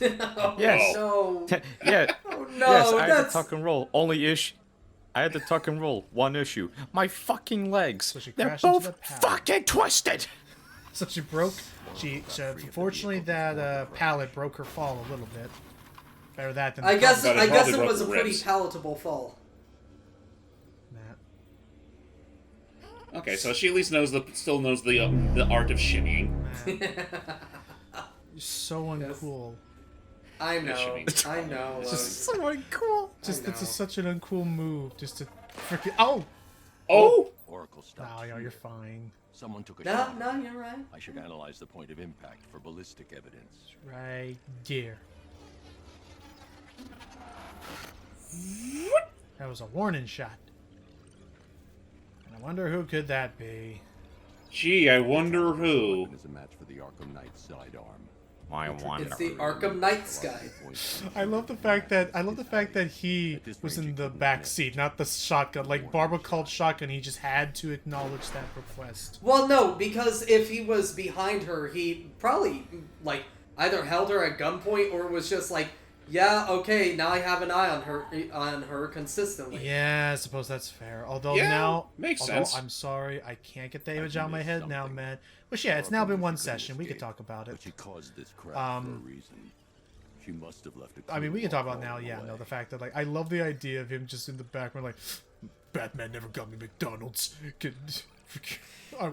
Yes. No. Yeah. Oh no, Yes, I had to that's... tuck and roll. Only issue. I had to tuck and roll. One issue. My fucking legs. she They're crashed into both the pallet. fucking twisted. So she broke. Unfortunately, that pallet broke her fall a little bit. Better that than. I guess But it I guess probably it broke was a the pretty ribs. palatable fall. Matt. Okay, so she at least still knows the art of shimmying. You're so uncool. I know. Shimmying. I know. It's just so uncool. Just I it's know. such an uncool move. Just to freaking. Oh. Oh! Oracle stopped. No, yeah, you're fine. Someone took a No, shot. no, you're right. I should analyze the point of impact for ballistic evidence. Right there. That was a warning shot. And I wonder who could that be? Gee, I wonder who. Weapon is a match for the Arkham Knight sidearm. I want It's the Arkham Knight guy. I love the fact that he was in the back seat, not the shotgun. Like Barbara called shotgun, he just had to acknowledge that request. Well, no, because if he was behind her, he probably, like, either held her at gunpoint or was just like, yeah, okay, now I have an eye on her consistently. Yeah, I suppose that's fair. Although Yeah, now, makes although sense. I'm sorry, I can't get the image out of my head now, man. But yeah, it's now been one session. We could talk about it. But she caused this crash for a reason. She must have left a I mean, we can clue talk about now. along the Yeah, way. no, the fact that like I love the idea of him just in the background, like Batman never got me McDonald's.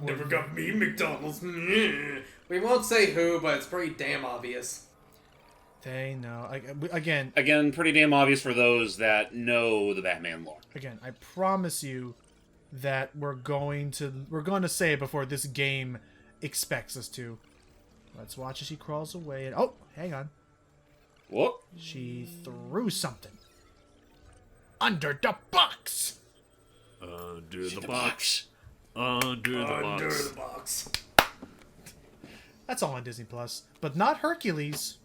Never got me McDonald's. We won't say who, but it's pretty damn obvious. They know. Again, Pretty damn obvious for those that know the Batman lore. Again, I promise you that we're going to say it before this game expects us to. Let's watch as she crawls away. And oh, hang on. What? She threw something under the box. Under the box. Under the box. That's all on Disney Plus, but not Hercules.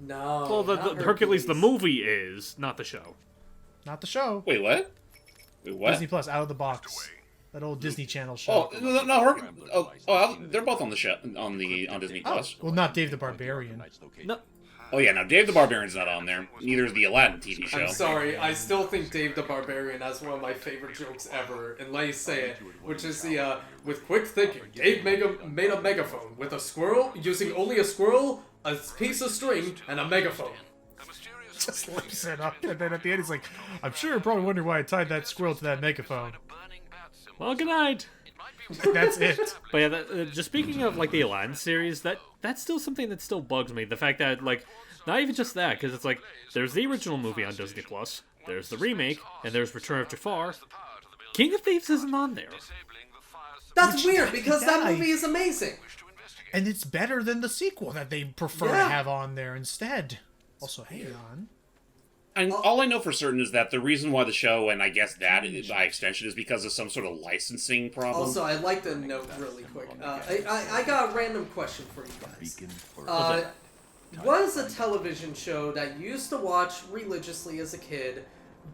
No. Well, the not Hercules the movie is, not the show. Not the show. Wait, what? Wait, what? Disney Plus, out of the box. That old Disney Channel show. Oh no, they're both on the show on Disney Plus. Well, not Dave the Barbarian. No. Oh yeah, now Dave the Barbarian's not on there. Neither is the Aladdin TV show. I'm sorry, I still think Dave the Barbarian has one of my favorite jokes ever, and let me say it, which is the, with quick thinking, Dave made a megaphone with a squirrel, using only a squirrel, a piece of string, and a megaphone. Just lips it up, and then at the end he's like, I'm sure you're probably wondering why I tied that squirrel to that megaphone. Well, good night. That's it. But yeah, just speaking of like the Aladdin series, that's still something that still bugs me. The fact that like, not even just that, because it's like there's the original movie on Disney Plus, there's the remake, and there's Return of Jafar. King of Thieves isn't on there. That's weird because that Yeah, movie is amazing. And it's better than the sequel that they prefer to have on there instead. Also, hang on. And all I know for certain is that the reason why the show, and I guess that by extension, is because of some sort of licensing problem. Also, I'd like to note really quick. I got a random question for you guys. What is a television show that you used to watch religiously as a kid,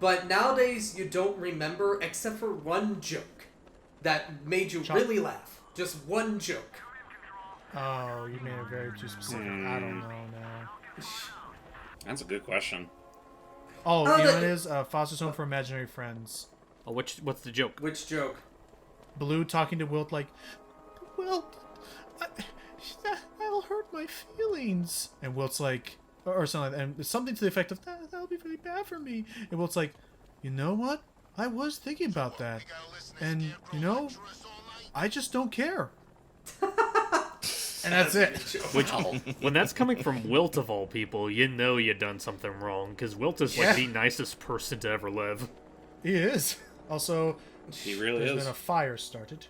but nowadays you don't remember except for one joke that made you really laugh? Just one joke. Oh, you made it very too specific. I don't know now. That's a good question. Oh, you know what it is? Foster's Home for Imaginary Friends. Oh, what's the joke? Which joke? Blue talking to Wilt like, Wilt, that'll hurt my feelings. And Wilt's like, or something, and something to the effect of, that'll be very bad for me. And Wilt's like, you know what? I was thinking about that. And, you know, I just don't care. And that's it. Which, when that's coming from Wilt of all people, you know you done something wrong, because Wilt is like the nicest person to ever live. He is. Also, he really there's is. been a fire started.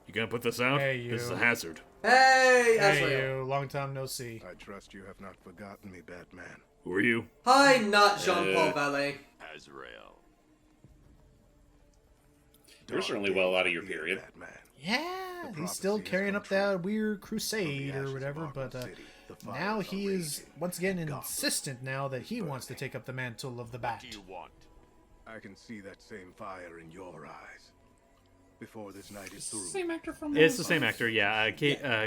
You gonna put this out? Hey, you. This is a hazard. Hey, Azrael. Hey, you. Long time no see. I trust you have not forgotten me, Batman. Who are you? Hi, not Jean-Paul Valet. Azrael. You're certainly well out of your period. Yeah, he's still carrying up that weird crusade or whatever, but now he is once again insistent now that he wants to take up the mantle of the Bat. What do you want? I can see that same fire in your eyes. Before this night is through. Same actor from. It's the same actor, yeah.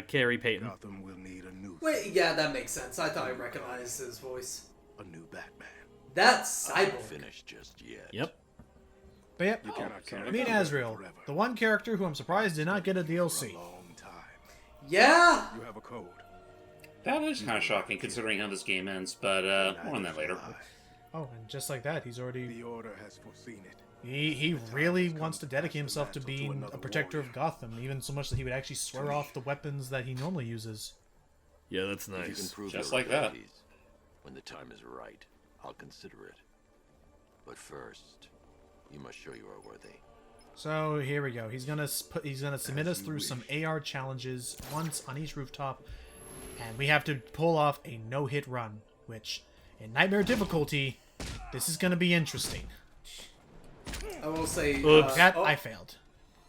Carrie Payton. Gotham will need a new. Wait, yeah, that makes sense. I thought I recognized his voice. A new Batman. That's I'm Cyborg. finished just yet. Yep. But yep, me and Azrael, the one character who I'm surprised did not get a DLC. Yeah. You have a code. That is kind of shocking considering how this game ends, but more on that later. Oh, and just like that, he's already. The Order has foreseen it. He really wants to dedicate himself to being a protector of Gotham, even so much that he would actually swear off the weapons that he normally uses. Yeah, that's If you can nice. prove Just your like that. abilities, when the time is right, I'll consider it. But first, you must show you are worthy. So here we go. He's gonna submit us through some AR challenges, once on each rooftop, and we have to pull off a no-hit run. Which, in Nightmare difficulty, this is gonna be interesting. I will say. I failed.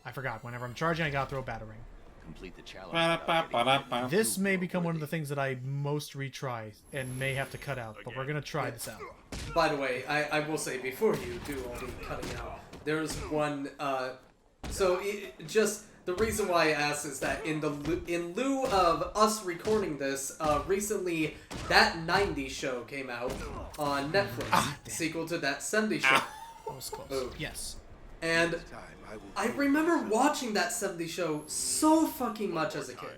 I forgot. Whenever I'm charging, I gotta throw a battering. Complete the challenge. This may become one of the things that I most retry and may have to cut out, but we're gonna try this out. By the way, I will say before you do all the cutting out, there's one. Just the reason why I asked is that in lieu of us recording this, recently that 90s show came out on Netflix, sequel to that 70s show. That was close. Yes. And I remember watching that 70s show so fucking much as a kid.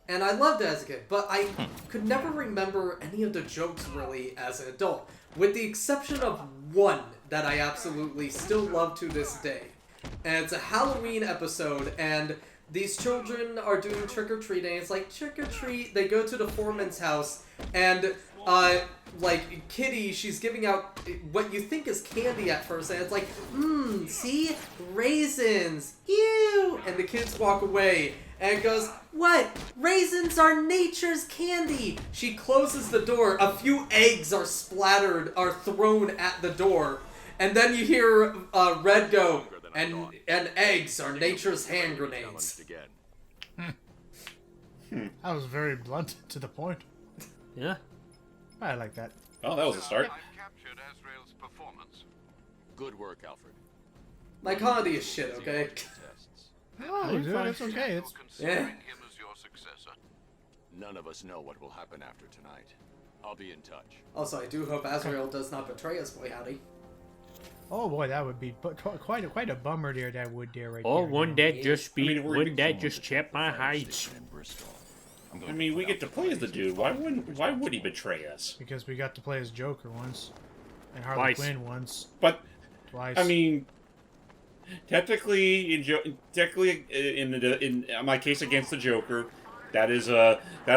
And I loved it as a kid, but I could never remember any of the jokes really as an adult. With the exception of one that I absolutely still love to this day. And it's a Halloween episode, and these children are doing trick-or-treating. It's like, trick-or-treat. They go to the foreman's house, and like Kitty, she's giving out what you think is candy at first, and it's like, see? Raisins! Ew! And the kids walk away, and it goes, what? Raisins are nature's candy! She closes the door, a few eggs are thrown at the door, and then you hear Red go, and eggs are nature's hand grenades. That was very blunt to the point. Yeah. I like that. Oh, that was a start. Captured Azrael's performance. Good work, Alfred. My comedy is shit, okay? Oh, dude, it's okay. It's yeah. Him as your successor. None of us know what will happen after tonight. I'll be in touch. Also, I do hope Azrael does not betray us, boy howdy. Oh boy, that would be quite a bummer there. That would there right Oh, there. wouldn't that just be? Wouldn't that just chap my heights? I mean, we get to play as the dude. Why would he betray us? Because we got to play as Joker once, and Harley Quinn once. But twice. I mean, technically, in my case against the Joker, that is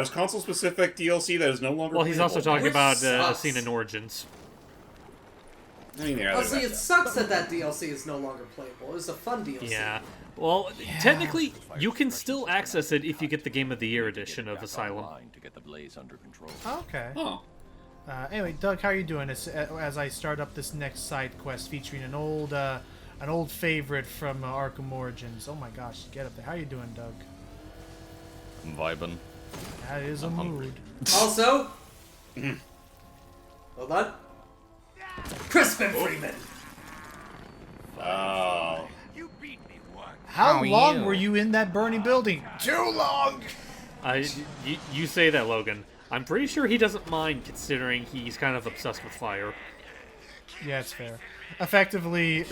console specific DLC that is no longer. Well, he's also playable. talking about a scene in Origins. I mean, they're See, it sucks that DLC is no longer playable. It was a fun DLC. Yeah. Well, technically, you can still access it if you get the Game of the Year edition of Asylum. To get the blaze under control. Okay. Oh. Anyway, Doug, how are you doing? As I start up this next side quest featuring an old favorite from Arkham Origins. Oh my gosh, get up there. How you doing, Doug? I'm vibing. That is a mood. Also, hold on. Crispin Freeman. Oh. How long were you in that burning building? Too long. You say that, Logan. I'm pretty sure he doesn't mind, considering he's kind of obsessed with fire. Yeah, it's fair. Effectively,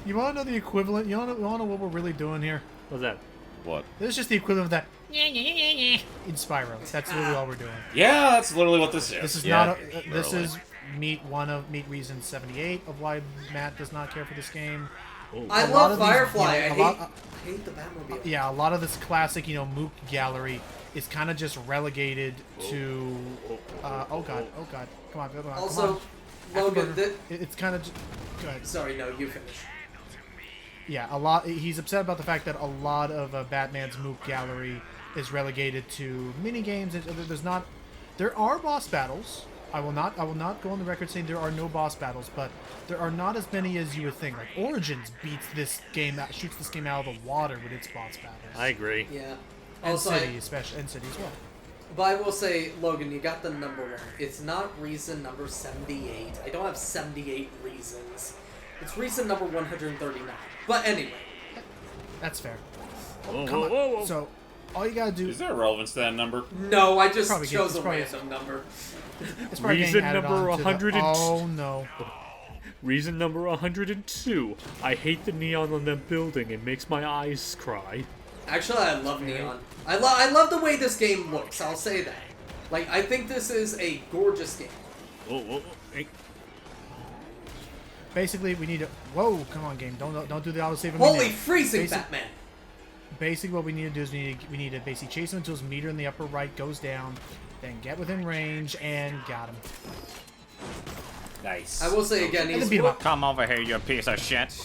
you want to know the equivalent? You want to know what we're really doing here? What's that? What? This is just the equivalent of that in Spyro. That's literally all we're doing. Yeah, that's literally what this is. This is yeah. not. This is meet reason 78 of why Matt does not care for this game. I love Firefly. I hate the Batmobile. Yeah, a lot of this classic, Mook gallery is kind of just relegated to. Oh god, come on. Also, Logan, it's kind of. Go ahead. Sorry, no, you finish. Yeah, he's upset about the fact that a lot of Batman's Mook gallery is relegated to mini games. There are boss battles. I will not go on the record saying there are no boss battles, but there are not as many as you would think. Like Origins shoots this game out of the water with its boss battles. I agree. Yeah. And Also, City, especially, and City as well. But I will say, Logan, you got the number wrong. It's not reason number 78. I don't have 78 reasons. It's reason number 139. But anyway. That's fair. Whoa. So, all you gotta do... Is there relevance to that number? No, I just chose a random number. It's reason number 102. Oh, no. Reason number 102. I hate the neon on that building. It makes my eyes cry. Actually, I love neon. I love the way this game looks. I'll say that. Like, I think this is a gorgeous game. Hey. Basically, we need to... Whoa, come on, game. Don't do the auto-save. Holy freezing, Batman! Basically, what we need to do is we need to basically chase him until his meter in the upper right goes down, then get within range, and got him. Nice. I will say again, Come over here, you piece of shit.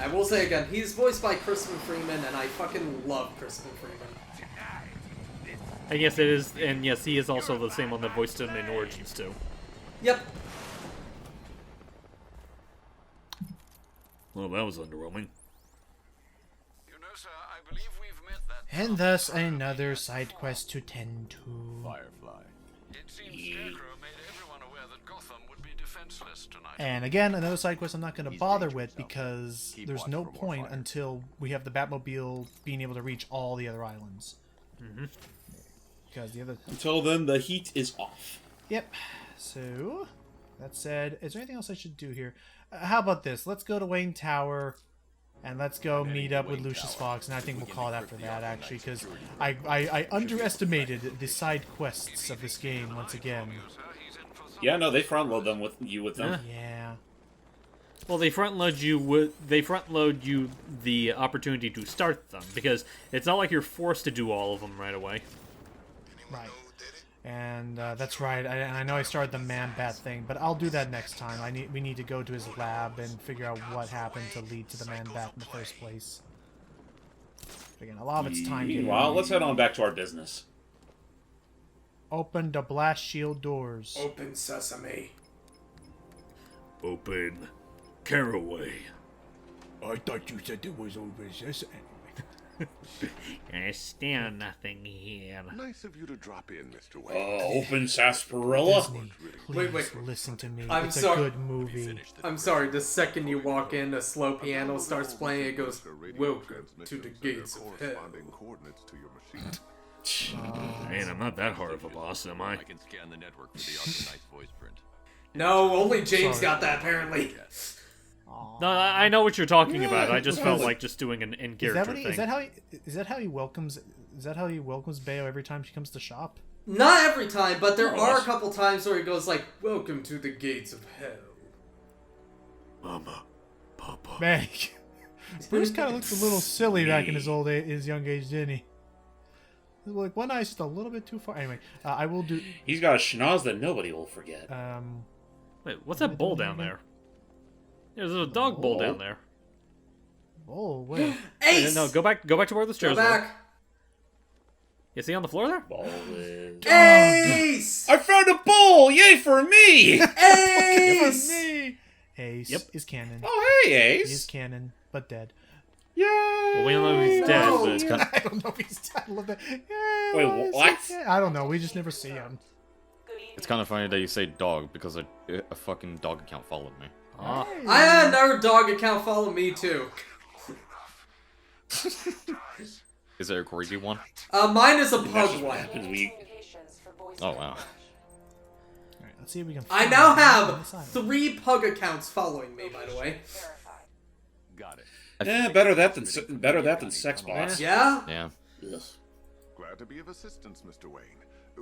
I will say again, he's voiced by Crispin Freeman, and I fucking love Crispin Freeman. And yes, it is, and yes, he is also the same one that voiced him in Origins too. Yep. Well, that was underwhelming. You know, sir, I believe we've met that. And thus another side quest to tend to. Firefly. It seems Scarecrow made everyone aware that Gotham would be defenseless tonight. And again, another side quest I'm not going to bother with because there's no point until we have the Batmobile being able to reach all the other islands. Mm-hmm. Because the other... Until then, the heat is off. Yep. So, that said, is there anything else I should do here? How about this? Let's go to Wayne Tower, and let's go meet up with Lucius Fox, and I think we'll call it after that, actually, because I underestimated the side quests of this game once again. Yeah, no, they front load them with them. Yeah. Well, they front load you the opportunity to start them, because it's not like you're forced to do all of them right away. Right. And that's right. I know I started the Man-Bat thing, but I'll do that next time. We need to go to his lab and figure out what happened to lead to the Man-Bat in the first place. Again, a lot of it's time. Meanwhile, let's head on back to our business. Open the blast shield doors. Open sesame. Open Caraway. I thought you said there was open sesame. There's still nothing here. Nice of you to drop in, Mr. Wayne. Open sarsaparilla? Disney, please listen to me. I'm it's sorry. a good movie. I'm sorry, the second you walk in, a slow piano starts playing, it goes, "Welcome to the gates of hell." Coordinates to your machine. Man, I'm not that hard of a boss, am I? I can scan the network for the Arkham Knight voice print. No, only James got that, apparently. No, I know what you're talking about. I just felt like just doing an in-character thing. Is that how he welcomes Bayo every time she comes to shop? Not every time, but there are a couple times where he goes like, "Welcome to the gates of hell." Mama, Papa. Man, Bruce kind of looked a little silly back in his young age, didn't he? Like one eye's just a little bit too far. Anyway, I will do. He's got a schnoz that nobody will forget. Wait, what's that bowl down there? There's a dog bowl down there. Oh, wait. Ace! No, go back to where the stairs Go were. back. You see on the floor there? Ace! I found a bowl! Yay for me! Ace! Ace is canon. Oh, hey, Ace. He's canon, but dead. Yay! Well, we don't know if he's dead, but... I don't know if he's dead. I love that. Yeah, Wait, what? I don't know. We just never see him. It's kind of funny that you say dog because a fucking dog account followed me. Ah. I had another dog account follow me too. Is it a creepy one? Mine is a pug one. Oh wow. Alright, let's see if we can. I find now him have on the side. 3 pug accounts following me, by the way. Got it. Yeah, better that than sex bots. Yeah? Yeah. Ugh. Glad to be of assistance, Mr. Wayne.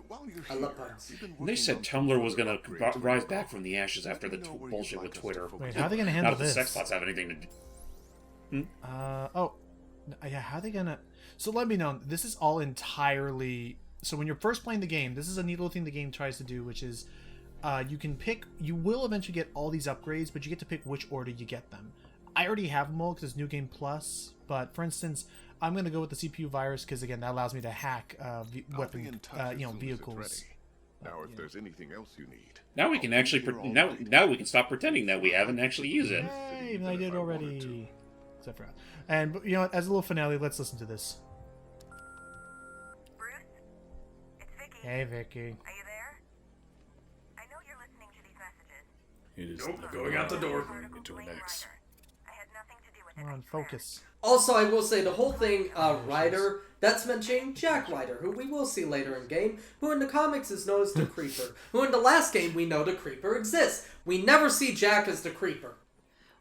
While you're I here, love pugs. we've been And they working said on Tumblr was gonna upgrade to rise our back from the ashes after the bullshit with Twitter. Wait, how are they gonna Not handle if the this? sex bots have anything to do. Yeah, how are they gonna... So let me know, this is all entirely... So when you're first playing the game, this is a neat little thing the game tries to do, which is you can pick... You will eventually get all these upgrades, but you get to pick which order you get them. I already have them all because it's New Game Plus, but for instance, I'm going to go with the CPU virus because, again, that allows me to hack weapon, vehicles. Now, if there's anything else you need. Now we can actually now we can stop pretending that we haven't actually used it. Yay, even though I did already. Except for that. And you know what, as a little finale, let's listen to this. Bruce? It's Vicky. Hey, Vicky. Are you there? I know you're listening to these messages. It is Nope, going out the door. Into an X. I had nothing to do with it. Come on, focus. Also, I will say the whole thing, Ryder, that's mentioning Jack Ryder, who we will see later in game, who in the comics is known as the Creeper, who in the last game we know the Creeper exists. We never see Jack as the Creeper.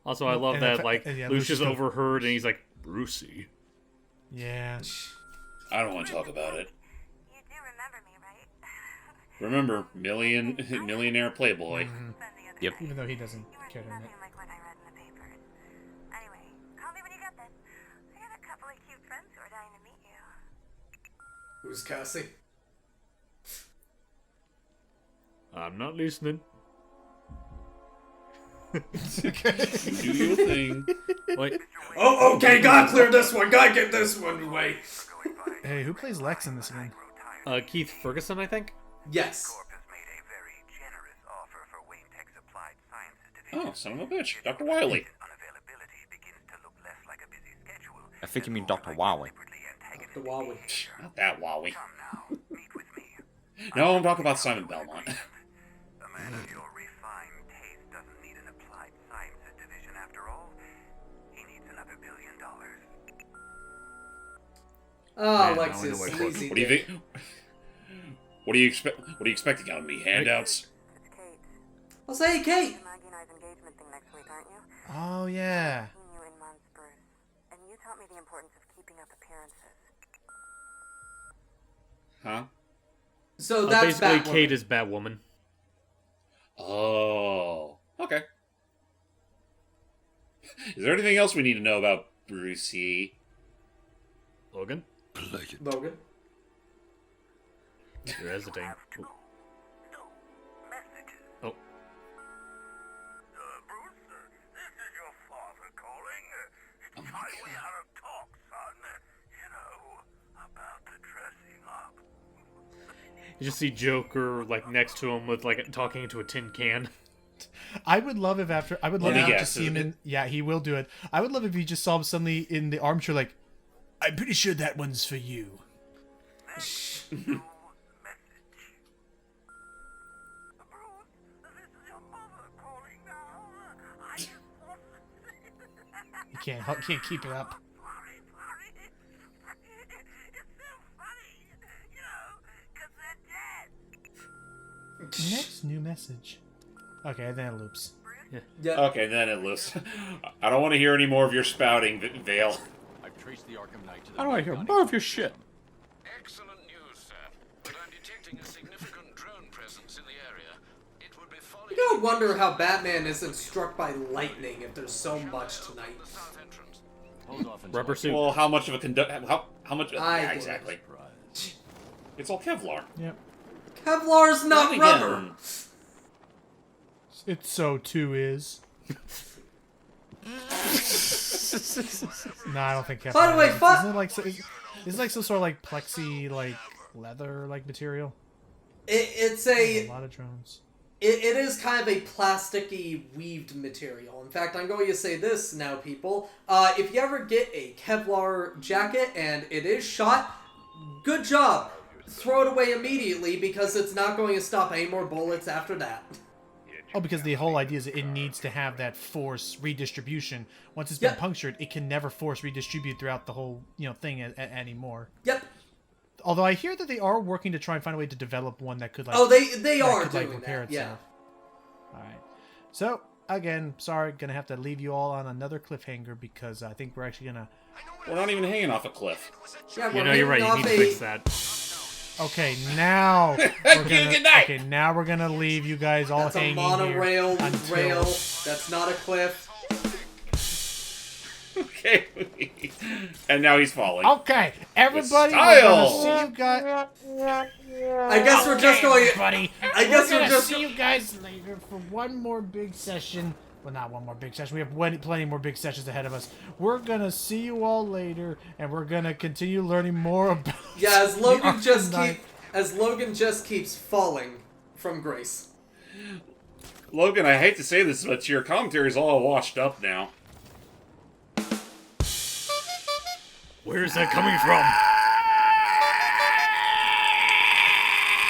Also, I love And that, if- like, yeah, Lucius Lucius- overheard and he's like, Brucey. Yeah. I don't want to talk about it. You do remember me, right? Remember, millionaire playboy. Yep. Even though he doesn't care to admit. Nothing like what I read in the papers. Anyway, call me when you get this. I got a couple of cute friends who are dying to meet you. Who's Cassie? I'm not listening. Do your thing. Wait, Oh, okay, gotta clear this one, gotta get this one away. Hey, who plays Lex in this again? Keith Ferguson, I think? Yes. Oh, son of a bitch, Dr. Wily. I think you mean Dr. Wily. The Huawei. Not that Wowie. No, I'm talking about Simon Belmont. Oh, Man, Lex now I is know why sleazy. What do you think? What do you expect? What are you expecting out of me? Handouts? I'll say, hey, Kate. Maggie and I's engagement thing next week, aren't you? Oh, yeah. I've seen you in months, Bruce. And you taught me the importance of keeping up appearances. Huh? So that's basically, Batwoman. Kate is Batwoman. Oh. Okay. Is there anything else we need to know about Brucey? Logan? Logan. You're hesitating. Ooh. Oh. You just see Joker like next to him with like talking into a tin can. I would love if after I would love Yeah. to see him in. Yeah, he will do it. I would love if he just saw him suddenly in the armchair, like, I'm pretty sure that one's for you. He can't keep it up. Next new message. Okay, then it loops. Yeah. Okay, then it lists. I don't want to hear any more of your spouting, Vale. I've traced the Arkham Knight to the How do I hear more of your shit? Excellent news, sir. But I'm detecting a significant drone presence in the area. It would be folly. You gotta wonder how Batman isn't struck by lightning if there's so much tonight. Hold off until Rubber suit. Well, how much of a how much? I Yeah, would. exactly. It's all Kevlar. Yep. Kevlar's not Then rubber. again, It so too is. No, I don't think Kevlar. By the way, isn't it like is it like some sort of like plexi like leather like material? It's a lot of drones. It is kind of a plasticky weaved material. In fact, I'm going to say this now, people. If you ever get a Kevlar jacket and it is shot, good job. Throw it away immediately because it's not going to stop any more bullets after that. Oh, because the whole idea is it needs to have that force redistribution. Once it's been punctured, it can never force redistribute throughout the whole thing anymore. Yep. Although I hear that they are working to try and find a way to develop one that could like they are doing repair that. Yeah. itself. All right. So again, sorry, gonna have to leave you all on another cliffhanger because I think we're actually gonna. We're not even hanging off a cliff. Yeah, you're right. You need to fix that. Okay, now we're gonna leave you guys all That's hanging a monorail here until... rail. That's not a cliff. Okay. And now he's falling. Okay, everybody, we're gonna see you guys. I guess we're just going. Buddy. I guess we're we're gonna just. see you guys later for one more big session. Well, not one more big session. We have plenty more big sessions ahead of us. We're gonna see you all later, and we're gonna continue learning more about. Yeah, as Logan just keeps falling from grace. Logan, I hate to say this, but your commentary is all washed up now. Where's that coming from?